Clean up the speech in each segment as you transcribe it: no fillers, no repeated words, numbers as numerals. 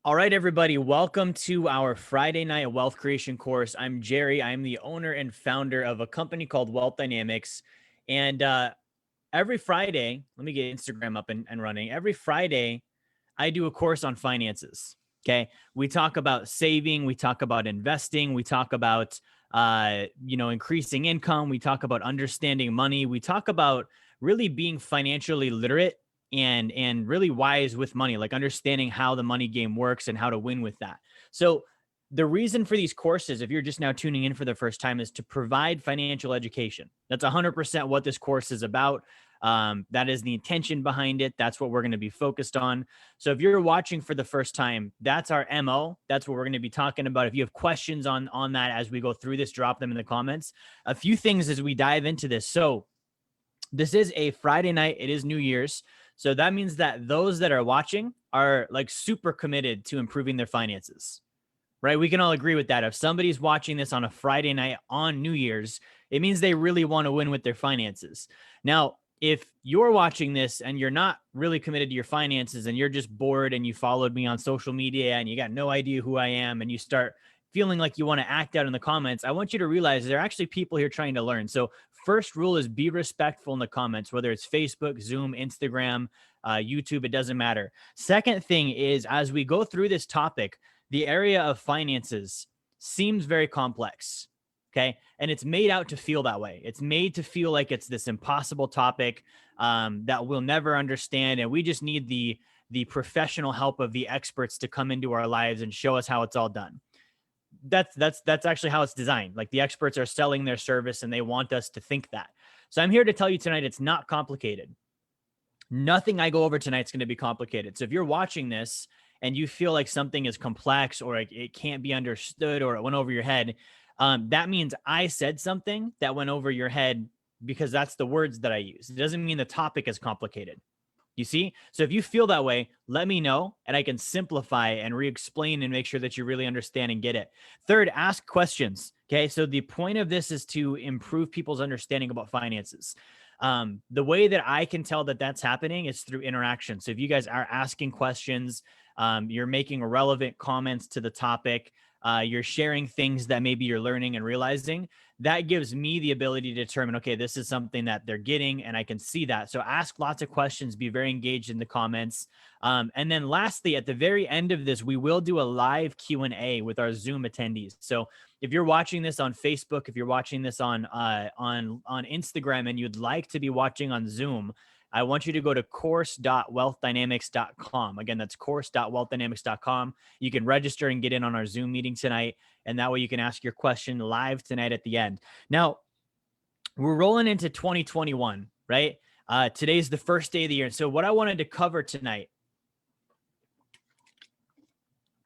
All right, everybody, welcome to our Friday night wealth creation course. I'm Jerry. I'm the owner and founder of a company called Wealth Dynamics. And every Friday, let me get Instagram up and running. Every Friday, I do a course on finances. Okay. We talk about saving, we talk about investing, we talk about increasing income, we talk about understanding money, we talk about really being financially literate and really wise with money, like understanding how the money game works and how to win with that. So the reason for these courses, if you're just now tuning in for the first time, is to provide financial education. That's 100% what this course is about. That is the intention behind it. That's what we're going to be focused on. So if you're watching for the first time, that's our MO. That's what we're going to be talking about. If you have questions on that as we go through this, drop them in the comments. A few things as we dive into this. So this is a Friday night. It is New Year's. So that means that those that are watching are like super committed to improving their finances, right? We can all agree with that. If somebody's watching this on a Friday night on New Year's, it means they really want to win with their finances. Now, if you're watching this and you're not really committed to your finances and you're just bored and you followed me on social media and you got no idea who I am and you start feeling like you want to act out in the comments, I want you to realize there are actually people here trying to learn. So first rule is be respectful in the comments, whether it's Facebook, Zoom, Instagram, YouTube, it doesn't matter. Second thing is, as we go through this topic, the area of finances seems very complex. Okay. And it's made out to feel that way. It's made to feel like it's this impossible topic that we'll never understand. And we just need the professional help of the experts to come into our lives and show us how it's all done. That's actually how it's designed. Like the experts are selling their service and they want us to think that. So I'm here to tell you tonight, it's not complicated. Nothing I go over tonight is going to be complicated. So if you're watching this and you feel like something is complex or it can't be understood or it went over your head, that means I said something that went over your head because that's the words that I use. It doesn't mean the topic is complicated. You see? So if you feel that way, let me know and I can simplify and re-explain and make sure that you really understand and get it. Third, ask questions. Okay. So the point of this is to improve people's understanding about finances. The way that I can tell that that's happening is through interaction. So if you guys are asking questions, you're making relevant comments to the topic, you're sharing things that maybe you're learning and realizing, that gives me the ability to determine, okay, this is something that they're getting and I can see that. So ask lots of questions, be very engaged in the comments. And then lastly, at the very end of this, we will do a live Q&A with our Zoom attendees. So if you're watching this on Facebook, if you're watching this on Instagram and you'd like to be watching on Zoom, I want you to go to course.wealthdynamics.com. Again, that's course.wealthdynamics.com. You can register and get in on our Zoom meeting tonight. And that way you can ask your question live tonight at the end. Now, we're rolling into 2021, right? Today's the first day of the year. And so what I wanted to cover tonight,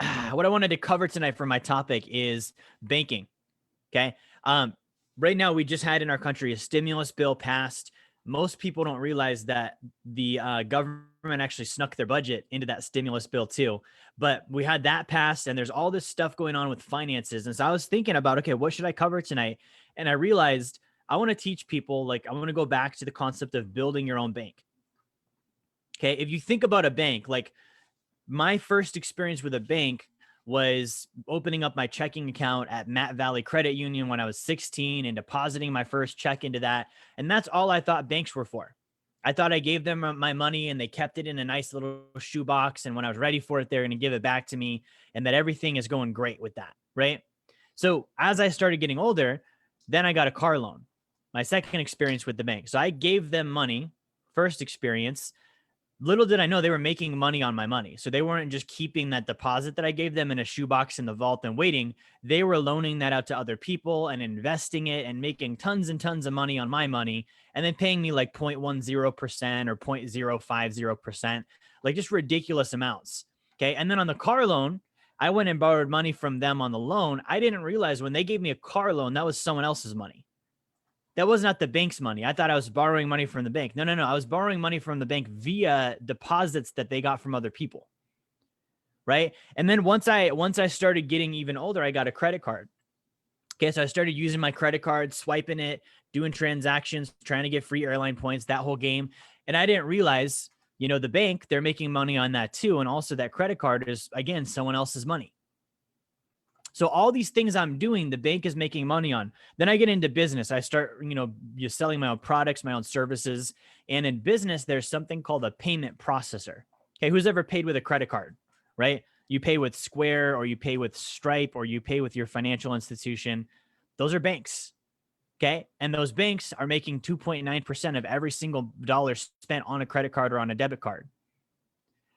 for my topic is banking. Okay. Right now, we just had in our country a stimulus bill passed. Most people don't realize that the government actually snuck their budget into that stimulus bill too. But we had that passed and there's all this stuff going on with finances. And so I was thinking about, okay, what should I cover tonight? And I realized I want to teach people, like I want to go back to the concept of building your own bank. Okay. If you think about a bank, like my first experience with a bank was opening up my checking account at Matt Valley Credit Union when I was 16 and depositing my first check into that. And that's all I thought banks were for. I thought I gave them my money and they kept it in a nice little shoebox. And when I was ready for it, they're going to give it back to me and that everything is going great with that. Right. So as I started getting older, then I got a car loan, my second experience with the bank. So I gave them money, first experience. Little did I know they were making money on my money. So they weren't just keeping that deposit that I gave them in a shoebox in the vault and waiting. They were loaning that out to other people and investing it and making tons and tons of money on my money and then paying me like 0.10% or 0.050%, like just ridiculous amounts. Okay. And then on the car loan, I went and borrowed money from them on the loan. I didn't realize when they gave me a car loan, that was someone else's money. That was not the bank's money. I thought I was borrowing money from the bank. No. I was borrowing money from the bank via deposits that they got from other people. Right. And then once I started getting even older, I got a credit card. Okay. So I started using my credit card, swiping it, doing transactions, trying to get free airline points, that whole game. And I didn't realize The bank, they're making money on that too. And also that credit card is, again, someone else's money. So all these things I'm doing, the bank is making money on. Then I get into business. I start, you're selling my own products, my own services. And in business, there's something called a payment processor. Okay. Who's ever paid with a credit card, right? You pay with Square, or you pay with Stripe, or you pay with your financial institution. Those are banks. Okay. And those banks are making 2.9% of every single dollar spent on a credit card or on a debit card.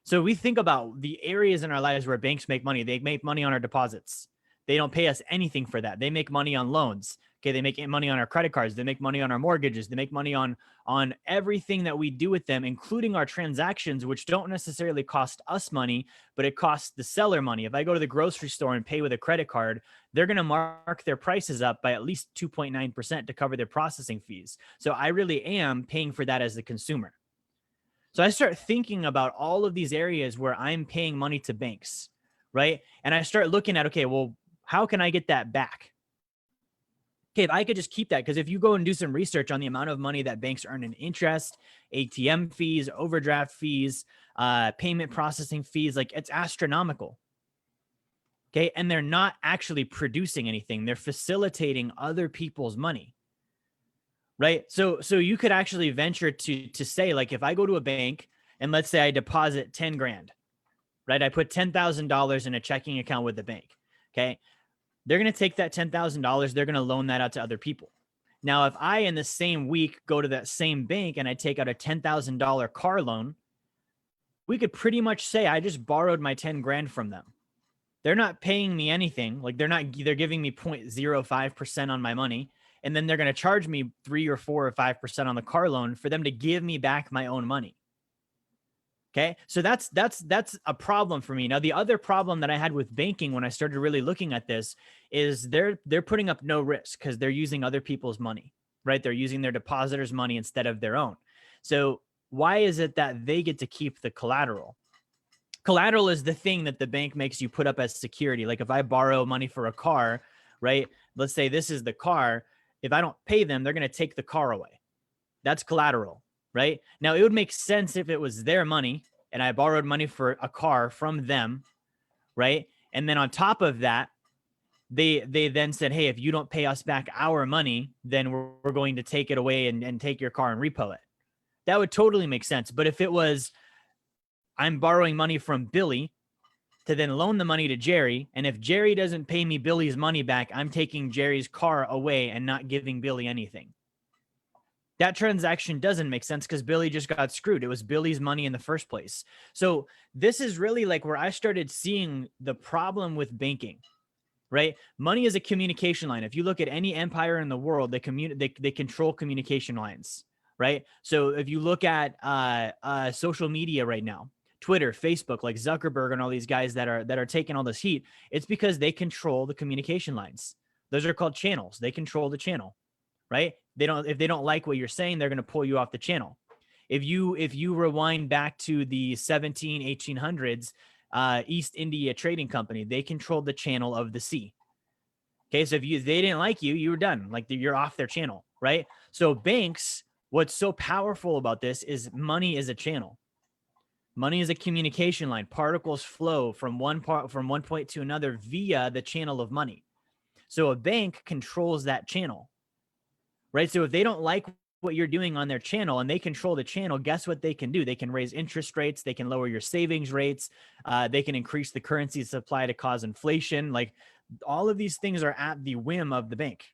So we think about the areas in our lives where banks make money. They make money on our deposits. They don't pay us anything for that. They make money on loans. Okay. They make money on our credit cards. They make money on our mortgages. They make money on everything that we do with them, including our transactions, which don't necessarily cost us money, but it costs the seller money. If I go to the grocery store and pay with a credit card, they're going to mark their prices up by at least 2.9% to cover their processing fees. So I really am paying for that as the consumer. So I start thinking about all of these areas where I'm paying money to banks, right? And I start looking at, okay, well, how can I get that back? Okay, if I could just keep that, because if you go and do some research on the amount of money that banks earn in interest, ATM fees, overdraft fees, payment processing fees, like it's astronomical. Okay, and they're not actually producing anything. They're facilitating other people's money. Right. So you could actually venture to say, like, if I go to a bank and let's say I deposit 10 grand, right? I put $10,000 in a checking account with the bank. Okay. They're going to take that $10,000. They're going to loan that out to other people. Now, if I, in the same week, go to that same bank and I take out a $10,000 car loan, we could pretty much say I just borrowed my 10 grand from them. They're not paying me anything. Like they're giving me 0.05% on my money. And then they're going to charge me 3 or 4 or 5% on the car loan for them to give me back my own money. Okay. So that's a problem for me. Now, the other problem that I had with banking when I started really looking at this is they're putting up no risk because they're using other people's money, right? They're using their depositors' money instead of their own. So why is it that they get to keep the collateral? Collateral is the thing that the bank makes you put up as security. Like if I borrow money for a car, right? Let's say this is the car. If I don't pay them, they're going to take the car away. That's collateral, right? Now, it would make sense if it was their money and I borrowed money for a car from them, right? And then on top of that, they then said, hey, if you don't pay us back our money, then we're going to take it away and take your car and repo it. That would totally make sense. But if it was, I'm borrowing money from Billy to then loan the money to Jerry, and if Jerry doesn't pay me Billy's money back, I'm taking Jerry's car away and not giving Billy anything. That transaction doesn't make sense because Billy just got screwed. It was Billy's money in the first place. So this is really like where I started seeing the problem with banking, right? Money is a communication line. If you look at any empire in the world, they control communication lines, right? So if you look at social media right now, Twitter, Facebook, like Zuckerberg and all these guys that are taking all this heat, it's because they control the communication lines. Those are called channels. They control the channel, right? If they don't like what you're saying, they're going to pull you off the channel. If you rewind back to the 1800s, East India Trading Company, they controlled the channel of the sea. Okay. So if they didn't like you, you were done. Like you're off their channel, right? So banks, what's so powerful about this is money is a channel. Money is a communication line. Particles flow from one point to another via the channel of money. So a bank controls that channel, right? So if they don't like what you're doing on their channel and they control the channel, guess what they can do? They can raise interest rates. They can lower your savings rates. They can increase the currency supply to cause inflation. Like all of these things are at the whim of the bank.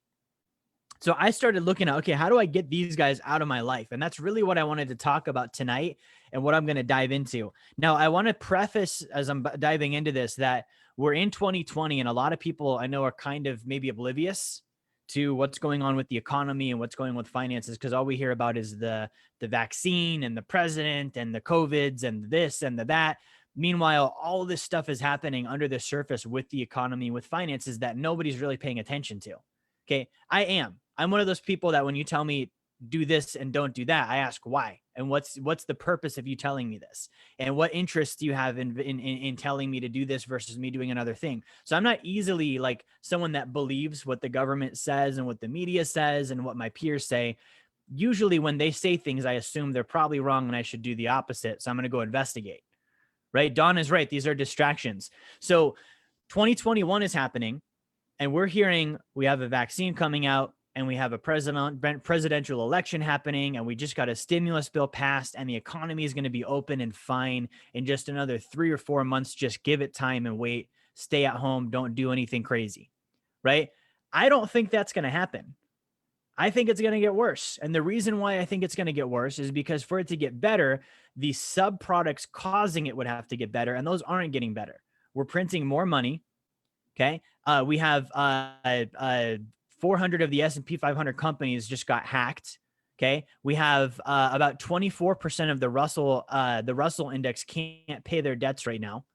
So I started looking at, okay, how do I get these guys out of my life? And that's really what I wanted to talk about tonight and what I'm going to dive into. Now, I want to preface as I'm diving into this that we're in 2020 and a lot of people I know are kind of maybe oblivious to what's going on with the economy and what's going on with finances, because all we hear about is the vaccine and the president and the COVIDs and this and that. Meanwhile, all this stuff is happening under the surface with the economy, with finances that nobody's really paying attention to. Okay, I'm one of those people that when you tell me do this and don't do that, I ask why and what's the purpose of you telling me this, and what interest do you have in telling me to do this versus me doing another thing. So I'm not easily like someone that believes what the government says and what the media says and what my peers say. usually when they say things, I assume they're probably wrong and I should do the opposite. So I'm going to go investigate, right? Don is right. These are distractions. So 2021 is happening and we're hearing we have a vaccine coming out and we have a presidential election happening and we just got a stimulus bill passed and the economy is going to be open and fine in just another 3 or 4 months. Just give it time and wait, stay at home. Don't do anything crazy, right? I don't think that's going to happen. I think it's going to get worse. And the reason why I think it's going to get worse is because for it to get better, the subproducts causing it would have to get better. And those aren't getting better. We're printing more money. Okay. We have 400 of the S&P 500 companies just got hacked. Okay. We have about 24% of the Russell index can't pay their debts right now.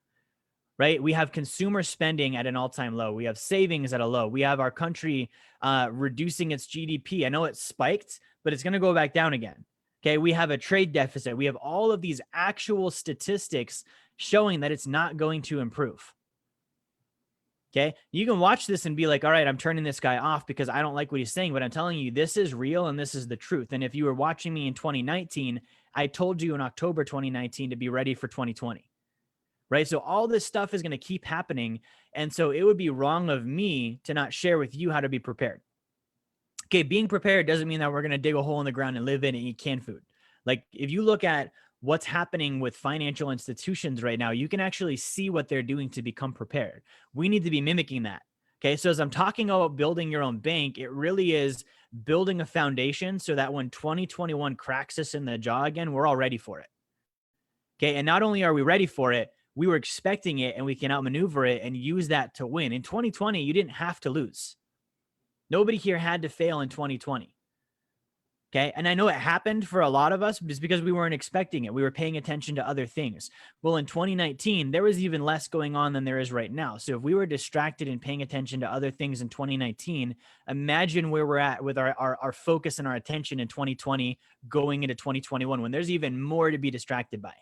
Right? We have consumer spending at an all-time low. We have savings at a low. We have our country reducing its GDP. I know it spiked, but it's going to go back down again. Okay. We have a trade deficit. We have all of these actual statistics showing that it's not going to improve. Okay. You can watch this and be like, all right, I'm turning this guy off because I don't like what he's saying, but I'm telling you, this is real and this is the truth. And if you were watching me in 2019, I told you in October 2019 to be ready for 2020. Right? So all this stuff is going to keep happening. And so it would be wrong of me to not share with you how to be prepared. Okay. Being prepared doesn't mean that we're going to dig a hole in the ground and live in it and eat canned food. Like if you look at what's happening with financial institutions right now, you can actually see what they're doing to become prepared. We need to be mimicking that. Okay. So as I'm talking about building your own bank, it really is building a foundation so that when 2021 cracks us in the jaw again, we're all ready for it. Okay. And not only are we ready for it, we were expecting it and we can outmaneuver it and use that to win. In 2020, you didn't have to lose. Nobody here had to fail in 2020. Okay. And I know it happened for a lot of us just because we weren't expecting it. We were paying attention to other things. Well, in 2019, there was even less going on than there is right now. So if we were distracted and paying attention to other things in 2019, imagine where we're at with our focus and our attention in 2020 going into 2021 when there's even more to be distracted by.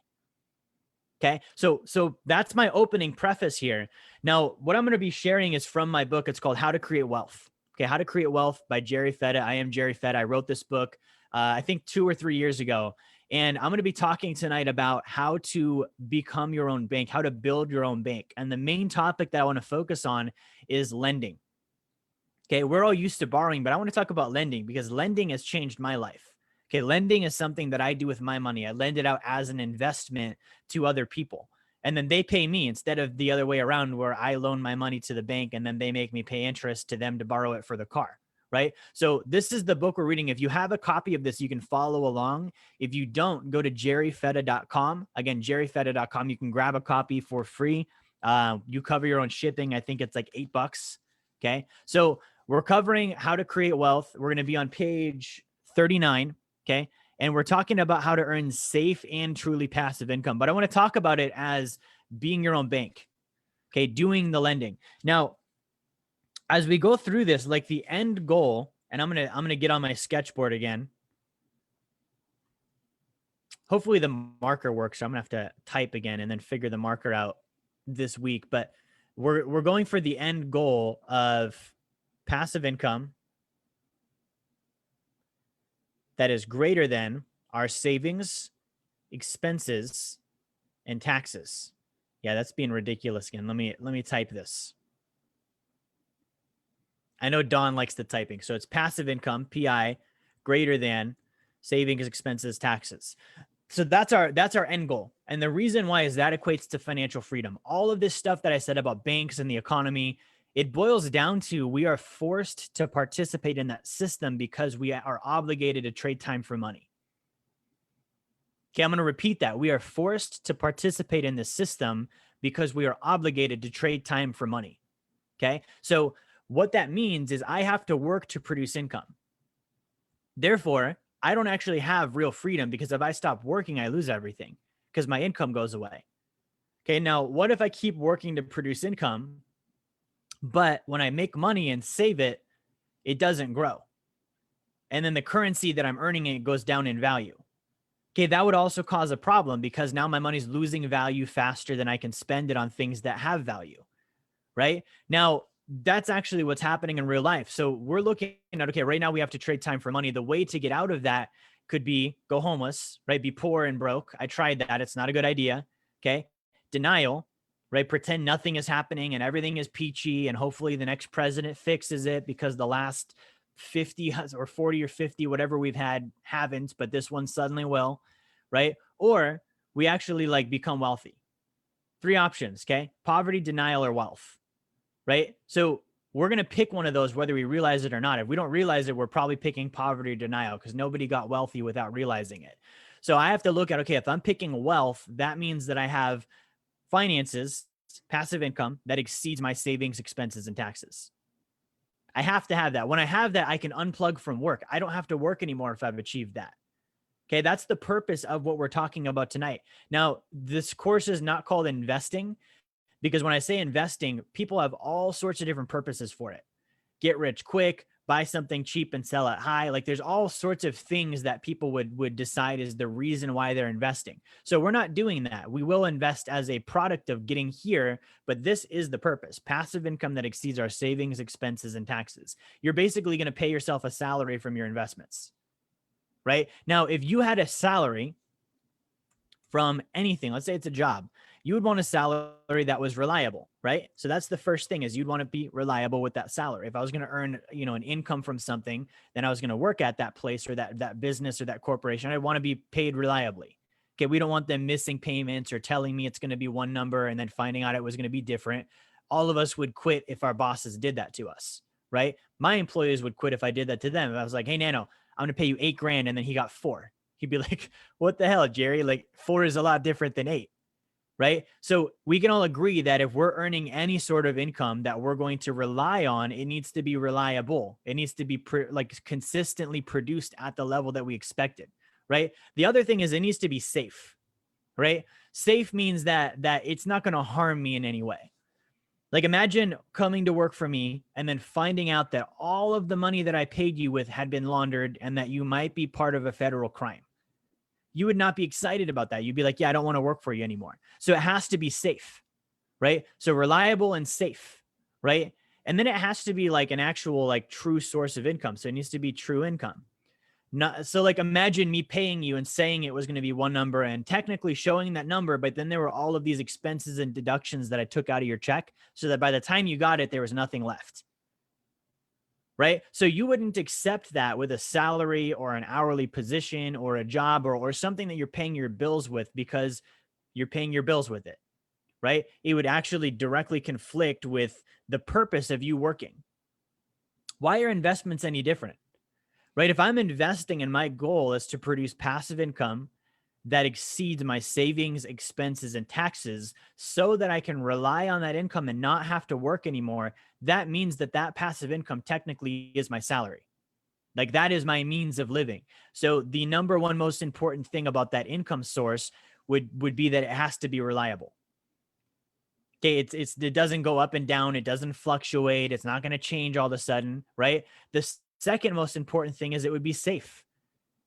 Okay. So that's my opening preface here. Now, what I'm going to be sharing is from my book. It's called How to Create Wealth. Okay. How to Create Wealth by Jerry Fetta. I am Jerry Fetta. I wrote this book, I think 2 or 3 years ago. And I'm going to be talking tonight about how to become your own bank, how to build your own bank. And the main topic that I want to focus on is lending. Okay. We're all used to borrowing, but I want to talk about lending because lending has changed my life. Okay, lending is something that I do with my money. I lend it out as an investment to other people. And then they pay me instead of the other way around where I loan my money to the bank and then they make me pay interest to them to borrow it for the car, right? So this is the book we're reading. If you have a copy of this, you can follow along. If you don't, go to jerryfetta.com. Again, jerryfetta.com. You can grab a copy for free. You cover your own shipping. I think it's like $8. Okay, so we're covering how to create wealth. We're going to be on page 39. Okay. And we're talking about how to earn safe and truly passive income, but I want to talk about it as being your own bank. Okay. Doing the lending. Now, as we go through this, like the end goal, and I'm going to get on my sketchboard again. Hopefully the marker works. So I'm gonna have to type again and then figure the marker out this week, but we're going for the end goal of passive income that is greater than our savings, expenses, and taxes. Yeah, that's being ridiculous again. Let me type this. I know Don likes the typing. So it's passive income, PI, greater than savings, expenses, taxes. So that's our end goal. And the reason why is that equates to financial freedom. All of this stuff that I said about banks and the economy, it boils down to we are forced to participate in that system because we are obligated to trade time for money. Okay, I'm going to repeat that. We are forced to participate in this system because we are obligated to trade time for money. Okay, so what that means is I have to work to produce income. Therefore, I don't actually have real freedom because if I stop working, I lose everything because my income goes away. Okay, now what if I keep working to produce income, but when I make money and save it, it doesn't grow? And then the currency that I'm earning it goes down in value. Okay, that would also cause a problem because now my money's losing value faster than I can spend it on things that have value, right? Now, that's actually what's happening in real life. So we're looking at, okay, right now we have to trade time for money. The way to get out of that could be go homeless, right? Be poor and broke. I tried that. It's not a good idea. Okay. Denial, right? Pretend nothing is happening and everything is peachy. And hopefully the next president fixes it because the last 50 or 40 or 50, whatever we've had, haven't, but this one suddenly will, right? Or we actually like become wealthy. 3 options. Okay. Poverty, denial, or wealth. Right? So we're going to pick one of those, whether we realize it or not. If we don't realize it, we're probably picking poverty or denial because nobody got wealthy without realizing it. So I have to look at, okay, if I'm picking wealth, that means that I have finances, passive income that exceeds my savings, expenses, and taxes. I have to have that. When I have that, I can unplug from work. I don't have to work anymore if I've achieved that. Okay, that's the purpose of what we're talking about tonight. Now, this course is not called investing, because when I say investing, people have all sorts of different purposes for it. Get rich quick, buy something cheap and sell it high. Like there's all sorts of things that people would decide is the reason why they're investing. So we're not doing that. We will invest as a product of getting here, but this is the purpose. Passive income that exceeds our savings, expenses, and taxes. You're basically going to pay yourself a salary from your investments, right? Now, if you had a salary from anything, let's say it's a job, you would want a salary that was reliable, right? So that's the first thing, is you'd want to be reliable with that salary. If I was going to earn, an income from something, then I was going to work at that place or that business or that corporation, I want to be paid reliably. Okay. We don't want them missing payments or telling me it's going to be one number and then finding out it was going to be different. All of us would quit if our bosses did that to us, right? My employees would quit if I did that to them. If I was like, hey, Nano, I'm going to pay you $8,000, and then he got 4. He'd be like, what the hell, Jerry? Like 4 is a lot different than 8. Right? So we can all agree that if we're earning any sort of income that we're going to rely on, it needs to be reliable. It needs to be consistently produced at the level that we expected, right? The other thing is it needs to be safe, right? Safe means that it's not going to harm me in any way. Like imagine coming to work for me and then finding out that all of the money that I paid you with had been laundered and that you might be part of a federal crime. You would not be excited about that. You'd be like, yeah, I don't want to work for you anymore. So it has to be safe, right? So reliable and safe, right? And then it has to be like an actual, like true source of income. So it needs to be true income. Not, so like imagine me paying you and saying it was going to be one number and technically showing that number, but then there were all of these expenses and deductions that I took out of your check so that by the time you got it, there was nothing left. Right? So you wouldn't accept that with a salary or an hourly position or a job or something that you're paying your bills with because you're paying your bills with it, right? It would actually directly conflict with the purpose of you working. Why are investments any different, right? If I'm investing and my goal is to produce passive income that exceeds my savings, expenses, and taxes so that I can rely on that income and not have to work anymore, that means that passive income technically is my salary. Like that is my means of living. So the number one most important thing about that income source would be that it has to be reliable. Okay, it doesn't go up and down. It doesn't fluctuate. It's not going to change all of a sudden, right? The second most important thing is it would be safe.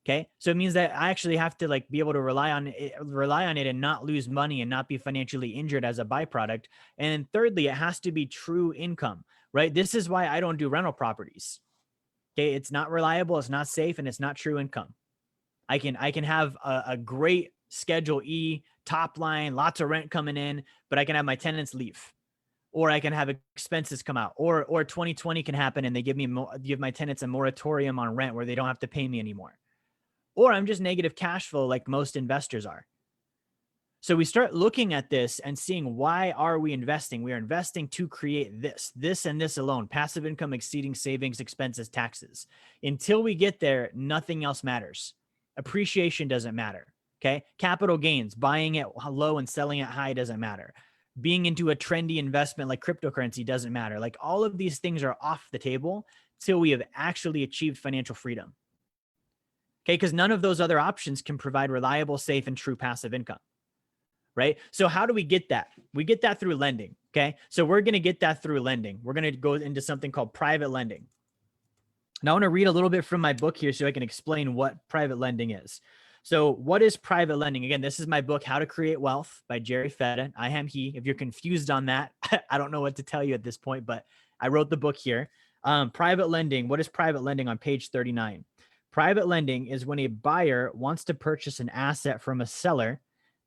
Okay. So it means that I actually have to like be able to rely on it and not lose money and not be financially injured as a byproduct. And thirdly, it has to be true income, right? This is why I don't do rental properties. Okay. It's not reliable. It's not safe, and it's not true income. I can have a great Schedule E top line, lots of rent coming in, but I can have my tenants leave, or I can have expenses come out, or 2020 can happen and they give my tenants a moratorium on rent where they don't have to pay me anymore. Or I'm just negative cash flow like most investors are. So we start looking at this and seeing, why are we investing? We are investing to create this and this alone: passive income exceeding savings, expenses, taxes. Until we get there, nothing else matters. Appreciation doesn't matter. Okay. Capital gains, buying it low and selling it high, doesn't matter. Being into a trendy investment like cryptocurrency doesn't matter. Like all of these things are off the table till we have actually achieved financial freedom. Okay, because none of those other options can provide reliable, safe, and true passive income, right? So how do we get that? We get that through lending, okay? So we're going to get that through lending. We're going to go into something called private lending. Now I want to read a little bit from my book here so I can explain what private lending is. So what is private lending? Again, this is my book, How to Create Wealth by Jerry Fetta. I am he. If you're confused on that, I don't know what to tell you at this point, but I wrote the book here. Private lending. What is private lending on page 39? Private lending is when a buyer wants to purchase an asset from a seller.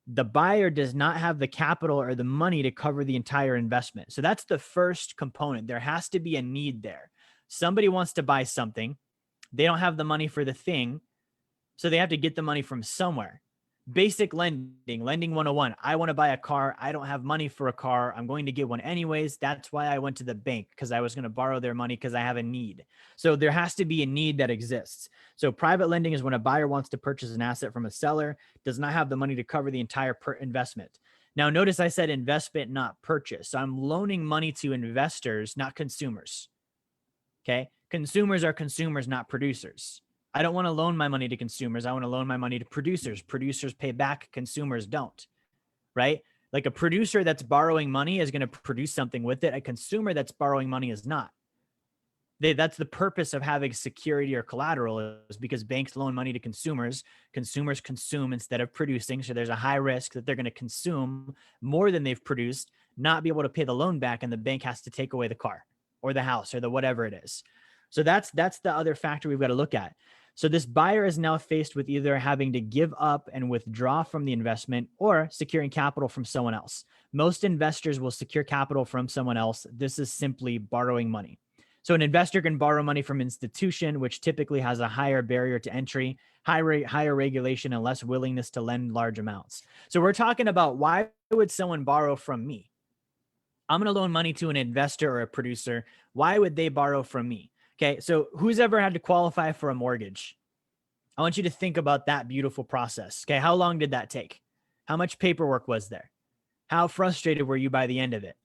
The buyer does not have the capital or the money to cover the entire investment. So that's the first component. There has to be a need there. Somebody wants to buy something. They don't have the money for the thing. So they have to get the money from somewhere. Basic lending 101. I want to buy a car. I don't have money for a car. I'm going to get one anyways. That's why I went to the bank, because I was going to borrow their money because I have a need. So there has to be a need that exists. So private lending is when a buyer wants to purchase an asset from a seller, does not have the money to cover the entire investment. Now, notice I said investment, not purchase. So I'm loaning money to investors, not consumers. Okay. Consumers are consumers, not producers. I don't want to loan my money to consumers. I want to loan my money to producers. Producers pay back, consumers don't, right? Like a producer that's borrowing money is going to produce something with it. A consumer that's borrowing money is not. That's the purpose of having security or collateral, is because banks loan money to consumers. Consumers consume instead of producing. So there's a high risk that they're going to consume more than they've produced, not be able to pay the loan back, and the bank has to take away the car or the house or the whatever it is. So that's the other factor we've got to look at. So this buyer is now faced with either having to give up and withdraw from the investment or securing capital from someone else. Most investors will secure capital from someone else. This is simply borrowing money. So an investor can borrow money from an institution, which typically has a higher barrier to entry, higher regulation, and less willingness to lend large amounts. So we're talking about, why would someone borrow from me? I'm going to loan money to an investor or a producer. Why would they borrow from me? Okay, so who's ever had to qualify for a mortgage? I want you to think about that beautiful process. Okay, how long did that take? How much paperwork was there? How frustrated were you by the end of it?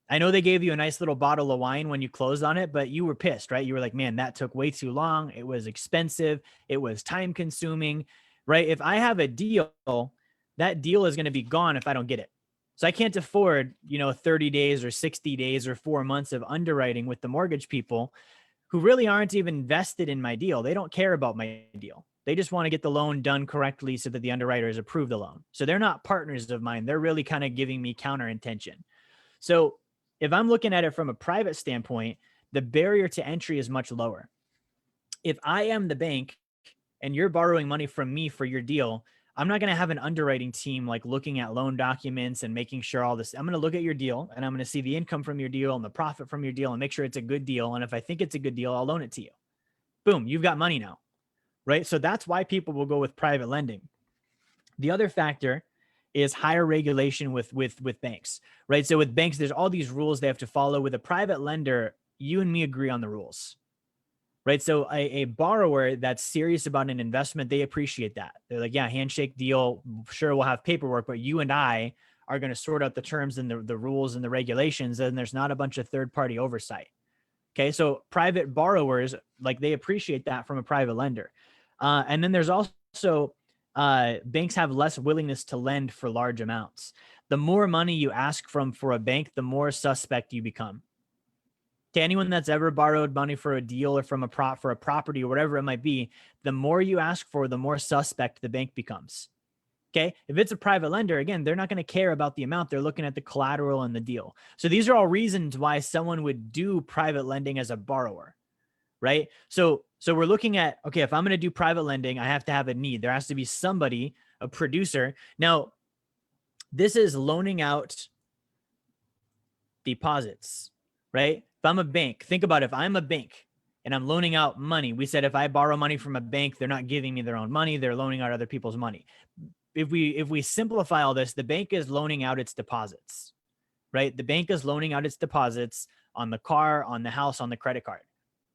I know they gave you a nice little bottle of wine when you closed on it, but you were pissed, right? You were like, man, that took way too long. It was expensive. It was time consuming, right? If I have a deal, that deal is going to be gone if I don't get it. So I can't afford, 30 days or 60 days or 4 months of underwriting with the mortgage people who really aren't even invested in my deal. They don't care about my deal. They just want to get the loan done correctly so that the underwriters approve the loan. So they're not partners of mine. They're really kind of giving me counter intention. So if I'm looking at it from a private standpoint, the barrier to entry is much lower. If I am the bank and you're borrowing money from me for your deal, I'm not going to have an underwriting team like looking at loan documents and making sure all this. I'm going to look at your deal and I'm going to see the income from your deal and the profit from your deal and make sure it's a good deal. And if I think it's a good deal, I'll loan it to you. Boom, you've got money now, right? So that's why people will go with private lending. The other factor is higher regulation with banks, right? So with banks, there's all these rules they have to follow. With a private lender, you and me agree on the rules. Right. So a borrower that's serious about an investment, they appreciate that. They're like, yeah, handshake deal. Sure, we'll have paperwork, but you and I are going to sort out the terms and the rules and the regulations. And there's not a bunch of third party oversight. Okay. So private borrowers, like, they appreciate that from a private lender. And then there's also banks have less willingness to lend for large amounts. The more money you ask for a bank, the more suspect you become. To anyone that's ever borrowed money for a deal or for a property or whatever it might be, the more you ask for, the more suspect the bank becomes. Okay. If it's a private lender, again, they're not going to care about the amount. They're looking at the collateral and the deal. So these are all reasons why someone would do private lending as a borrower, right? So we're looking at, okay, if I'm going to do private lending, I have to have a need. There has to be somebody, a producer. Now, this is loaning out deposits, right? If I'm a bank, think about it. If I'm a bank and I'm loaning out money, we said if I borrow money from a bank, they're not giving me their own money. They're loaning out other people's money. If we simplify all this, the bank is loaning out its deposits, right? The bank is loaning out its deposits on the car, on the house, on the credit card.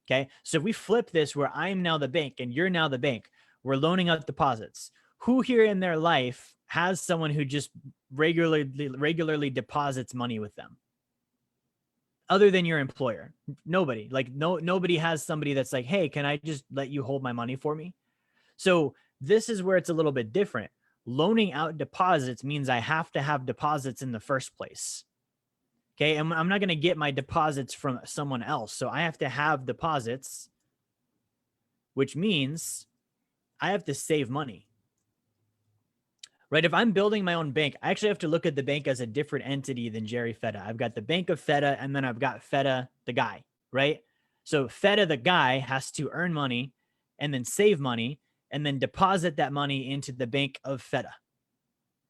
Okay. So if we flip this where I'm now the bank and you're now the bank, we're loaning out deposits. Who here in their life has someone who just regularly deposits money with them? Other than your employer? Nobody. Like nobody has somebody that's like, hey, can I just let you hold my money for me? So this is where it's a little bit different. Loaning out deposits means I have to have deposits in the first place. Okay. And I'm not going to get my deposits from someone else. So I have to have deposits, which means I have to save money. right? If I'm building my own bank, I actually have to look at the bank as a different entity than Jerry Fetta. I've got the Bank of Fetta, and then I've got Fetta, the guy, right? So Fetta, the guy, has to earn money and then save money and then deposit that money into the Bank of Fetta.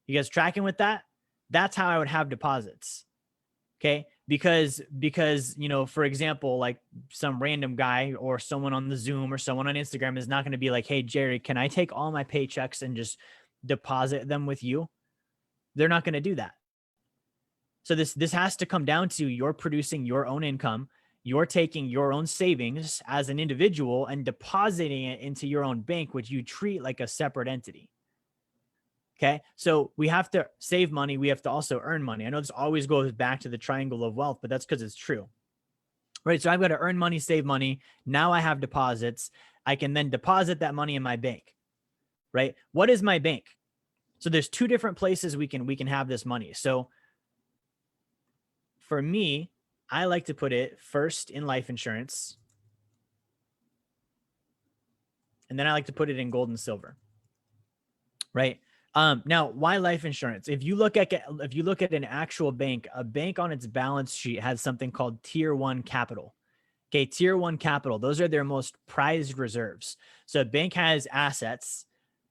You guys tracking with that? That's how I would have deposits. Okay. Because, you know, for example, like some random guy or someone on the Zoom or someone on Instagram is not going to be like, hey, Jerry, can I take all my paychecks and just deposit them with you? They're not going to do that. So this has to come down to you're producing your own income. You're taking your own savings as an individual and depositing it into your own bank, which you treat like a separate entity. Okay. So we have to save money. We have to also earn money. I know this always goes back to the triangle of wealth, but that's because it's true. Right. So I've got to earn money, save money. Now I have deposits. I can then deposit that money in my bank. Right. What is my bank? So there's two different places we can have this money. So for me, I like to put it first in life insurance. And then I like to put it in gold and silver. Right. Now, why life insurance? If you look at an actual bank, a bank on its balance sheet has something called tier 1 capital. Okay, tier 1 capital, those are their most prized reserves. So a bank has assets,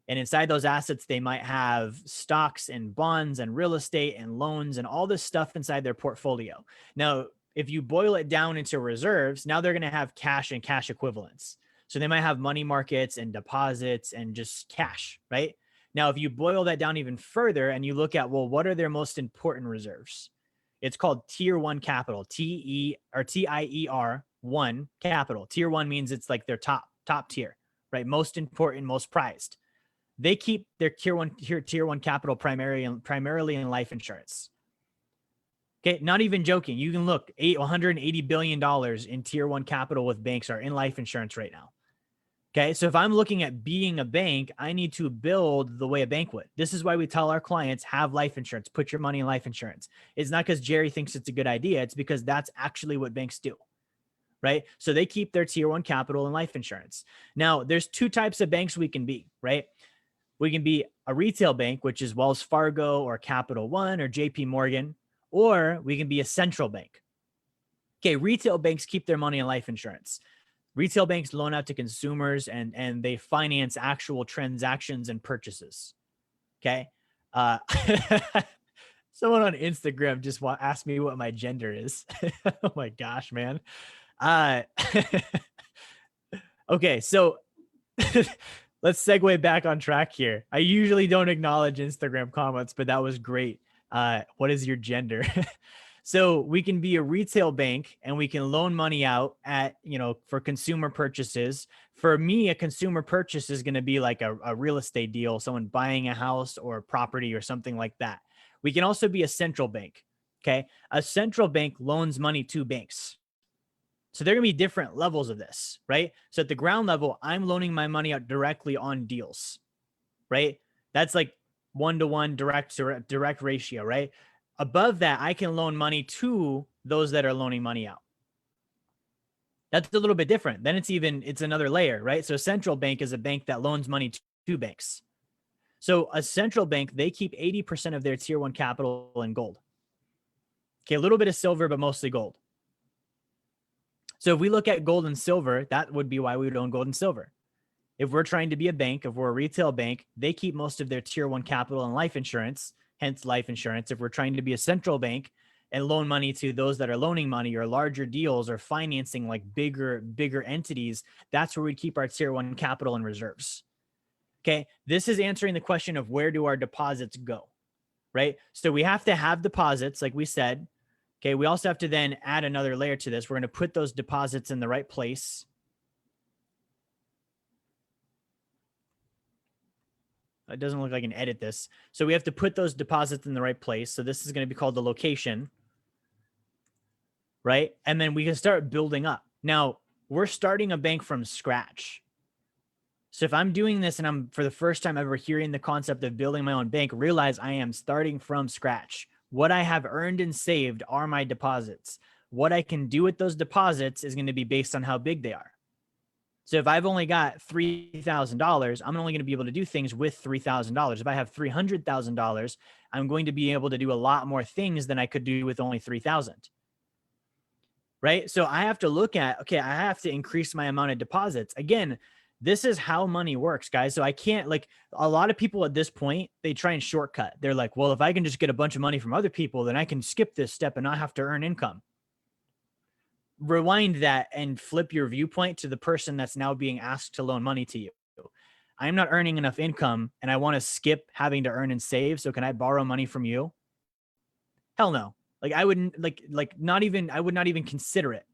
and inside those assets, they might have stocks and bonds and real estate and loans and all this stuff inside their portfolio. Now, if you boil it down into reserves, now they're going to have cash and cash equivalents. So they might have money markets and deposits and just cash, right? Now, if you boil that down even further and you look at, well, what are their most important reserves? It's called tier 1 capital, TIER 1 capital. Tier 1 means it's like their top tier, right? Most important, most prized. They keep their tier 1 capital primarily in life insurance. Okay, not even joking. You can look, $180 billion in tier 1 capital with banks are in life insurance right now. Okay, so if I'm looking at being a bank, I need to build the way a bank would. This is why we tell our clients, have life insurance, put your money in life insurance. It's not because Jerry thinks it's a good idea. It's because that's actually what banks do, right? So they keep their tier 1 capital in life insurance. Now, there's two types of banks we can be, right? We can be a retail bank, which is Wells Fargo or Capital One or JP Morgan, or we can be a central bank. Okay, retail banks keep their money in life insurance. Retail banks loan out to consumers and they finance actual transactions and purchases. Okay. Someone on Instagram just asked me what my gender is. Oh my gosh, man. Okay. So let's segue back on track here. I usually don't acknowledge Instagram comments, but that was great. What is your gender? So we can be a retail bank and we can loan money out at, for consumer purchases. For me, a consumer purchase is going to be like a real estate deal, someone buying a house or a property or something like that. We can also be a central bank. Okay. A central bank loans money to banks. So there are going to be different levels of this, right? So at the ground level, I'm loaning my money out directly on deals, right? That's like 1-to-1 direct ratio, right? Above that, I can loan money to those that are loaning money out. That's a little bit different. Then it's another layer, right? So a central bank is a bank that loans money to banks. So a central bank, they keep 80% of their tier 1 capital in gold. Okay, a little bit of silver, but mostly gold. So if we look at gold and silver, that would be why we would own gold and silver. If we're trying to be a bank, if we're a retail bank, they keep most of their tier 1 capital in life insurance, hence life insurance. If we're trying to be a central bank and loan money to those that are loaning money or larger deals or financing like bigger entities, that's where we keep our tier 1 capital and reserves. Okay. This is answering the question of where do our deposits go, right? So we have to have deposits, like we said. Okay. We also have to then add another layer to this. We're going to put those deposits in the right place. It doesn't look like I can edit this. So we have to put those deposits in the right place. So this is going to be called the location, right? And then we can start building up. Now, we're starting a bank from scratch. So if I'm doing this and I'm for the first time ever hearing the concept of building my own bank, realize I am starting from scratch. What I have earned and saved are my deposits. What I can do with those deposits is going to be based on how big they are. So if I've only got $3,000, I'm only going to be able to do things with $3,000. If I have $300,000, I'm going to be able to do a lot more things than I could do with only 3,000. Right? So I have to look at, okay, I have to increase my amount of deposits. Again, this is how money works, guys. So I can't, like, a lot of people at this point, they try and shortcut. They're like, well, if I can just get a bunch of money from other people, then I can skip this step and not have to earn income. Rewind that and flip your viewpoint to the person that's now being asked to loan money to you. I'm not earning enough income and I want to skip having to earn and save. So can I borrow money from you? Hell no. Like I wouldn't I would not even consider it.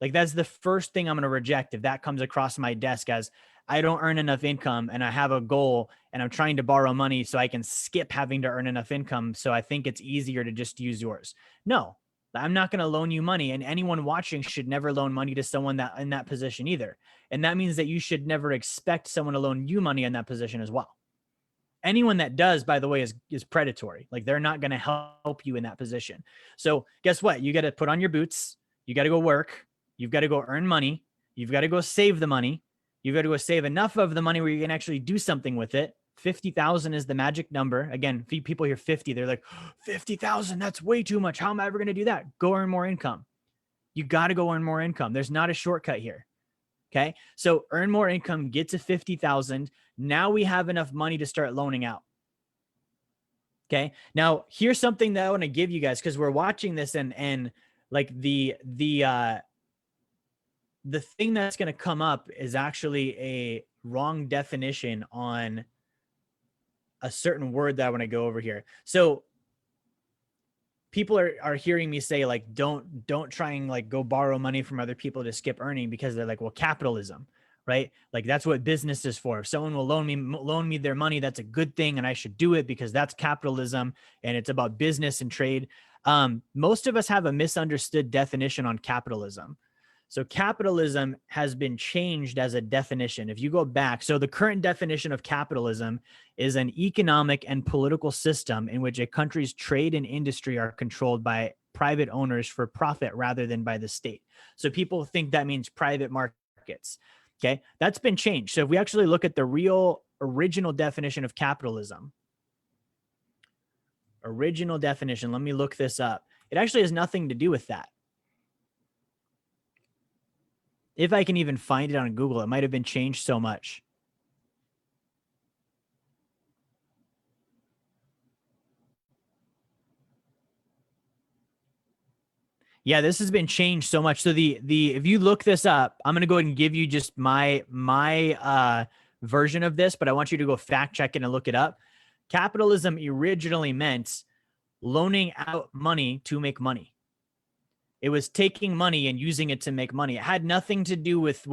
Like that's the first thing I'm going to reject if that comes across my desk as I don't earn enough income and I have a goal and I'm trying to borrow money so I can skip having to earn enough income. So I think it's easier to just use yours. No, I'm not going to loan you money, and anyone watching should never loan money to someone that in that position either. And that means that you should never expect someone to loan you money in that position as well. Anyone that does, by the way, is predatory. Like they're not going to help you in that position. So guess what? You got to put on your boots. You got to go work. You've got to go earn money. You've got to go save the money. You've got to go save enough of the money where you can actually do something with it. 50,000 is the magic number. Again, people hear 50, they're like, 50,000, that's way too much. How am I ever going to do that? Go earn more income. You got to go earn more income. There's not a shortcut here. Okay. So earn more income, get to 50,000. Now we have enough money to start loaning out. Okay. Now here's something that I want to give you guys, because we're watching this and like the thing that's going to come up is actually a wrong definition on a certain word that I want to go over here. So people are hearing me say like, don't try and like go borrow money from other people to skip earning, because they're like, well, capitalism, right? Like that's what business is for. If someone will loan me their money, that's a good thing. And I should do it because that's capitalism and it's about business and trade. Most of us have a misunderstood definition on capitalism. So capitalism has been changed as a definition. If you go back, so the current definition of capitalism is an economic and political system in which a country's trade and industry are controlled by private owners for profit rather than by the state. So people think that means private markets. Okay, that's been changed. So if we actually look at the real original definition of capitalism, original definition, let me look this up. It actually has nothing to do with that. If I can even find it on Google, it might have been changed so much. Yeah, this has been changed so much. So if you look this up, I'm going to go ahead and give you just my version of this, but I want you to go fact check it and look it up. Capitalism originally meant loaning out money to make money. It was taking money and using it to make money. It had nothing to do with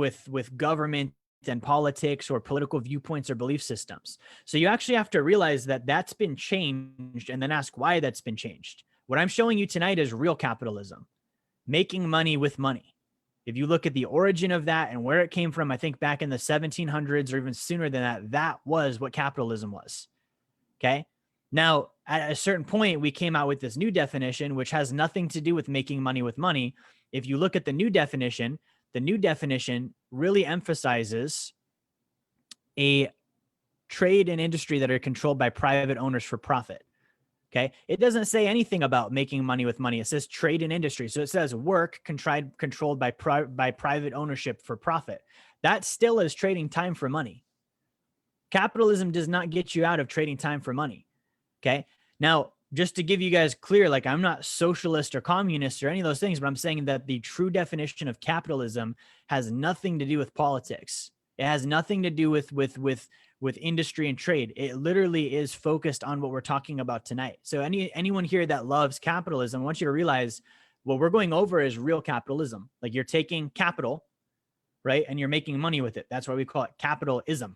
government and politics or political viewpoints or belief systems. So you actually have to realize that that's been changed and then ask why that's been changed. What I'm showing you tonight is real capitalism, making money with money. If you look at the origin of that and where it came from, I think back in the 1700s or even sooner than that, that was what capitalism was. Okay. Now, at a certain point, we came out with this new definition, which has nothing to do with making money with money. If you look at the new definition really emphasizes a trade and industry that are controlled by private owners for profit. Okay. It doesn't say anything about making money with money. It says trade and industry. So it says work controlled by private ownership for profit. That still is trading time for money. Capitalism does not get you out of trading time for money. Okay. Now, just to give you guys clear, like I'm not socialist or communist or any of those things, but I'm saying that the true definition of capitalism has nothing to do with politics. It has nothing to do with industry and trade. It literally is focused on what we're talking about tonight. So anyone here that loves capitalism, I want you to realize what we're going over is real capitalism. Like you're taking capital, right? And you're making money with it. That's why we call it capitalism.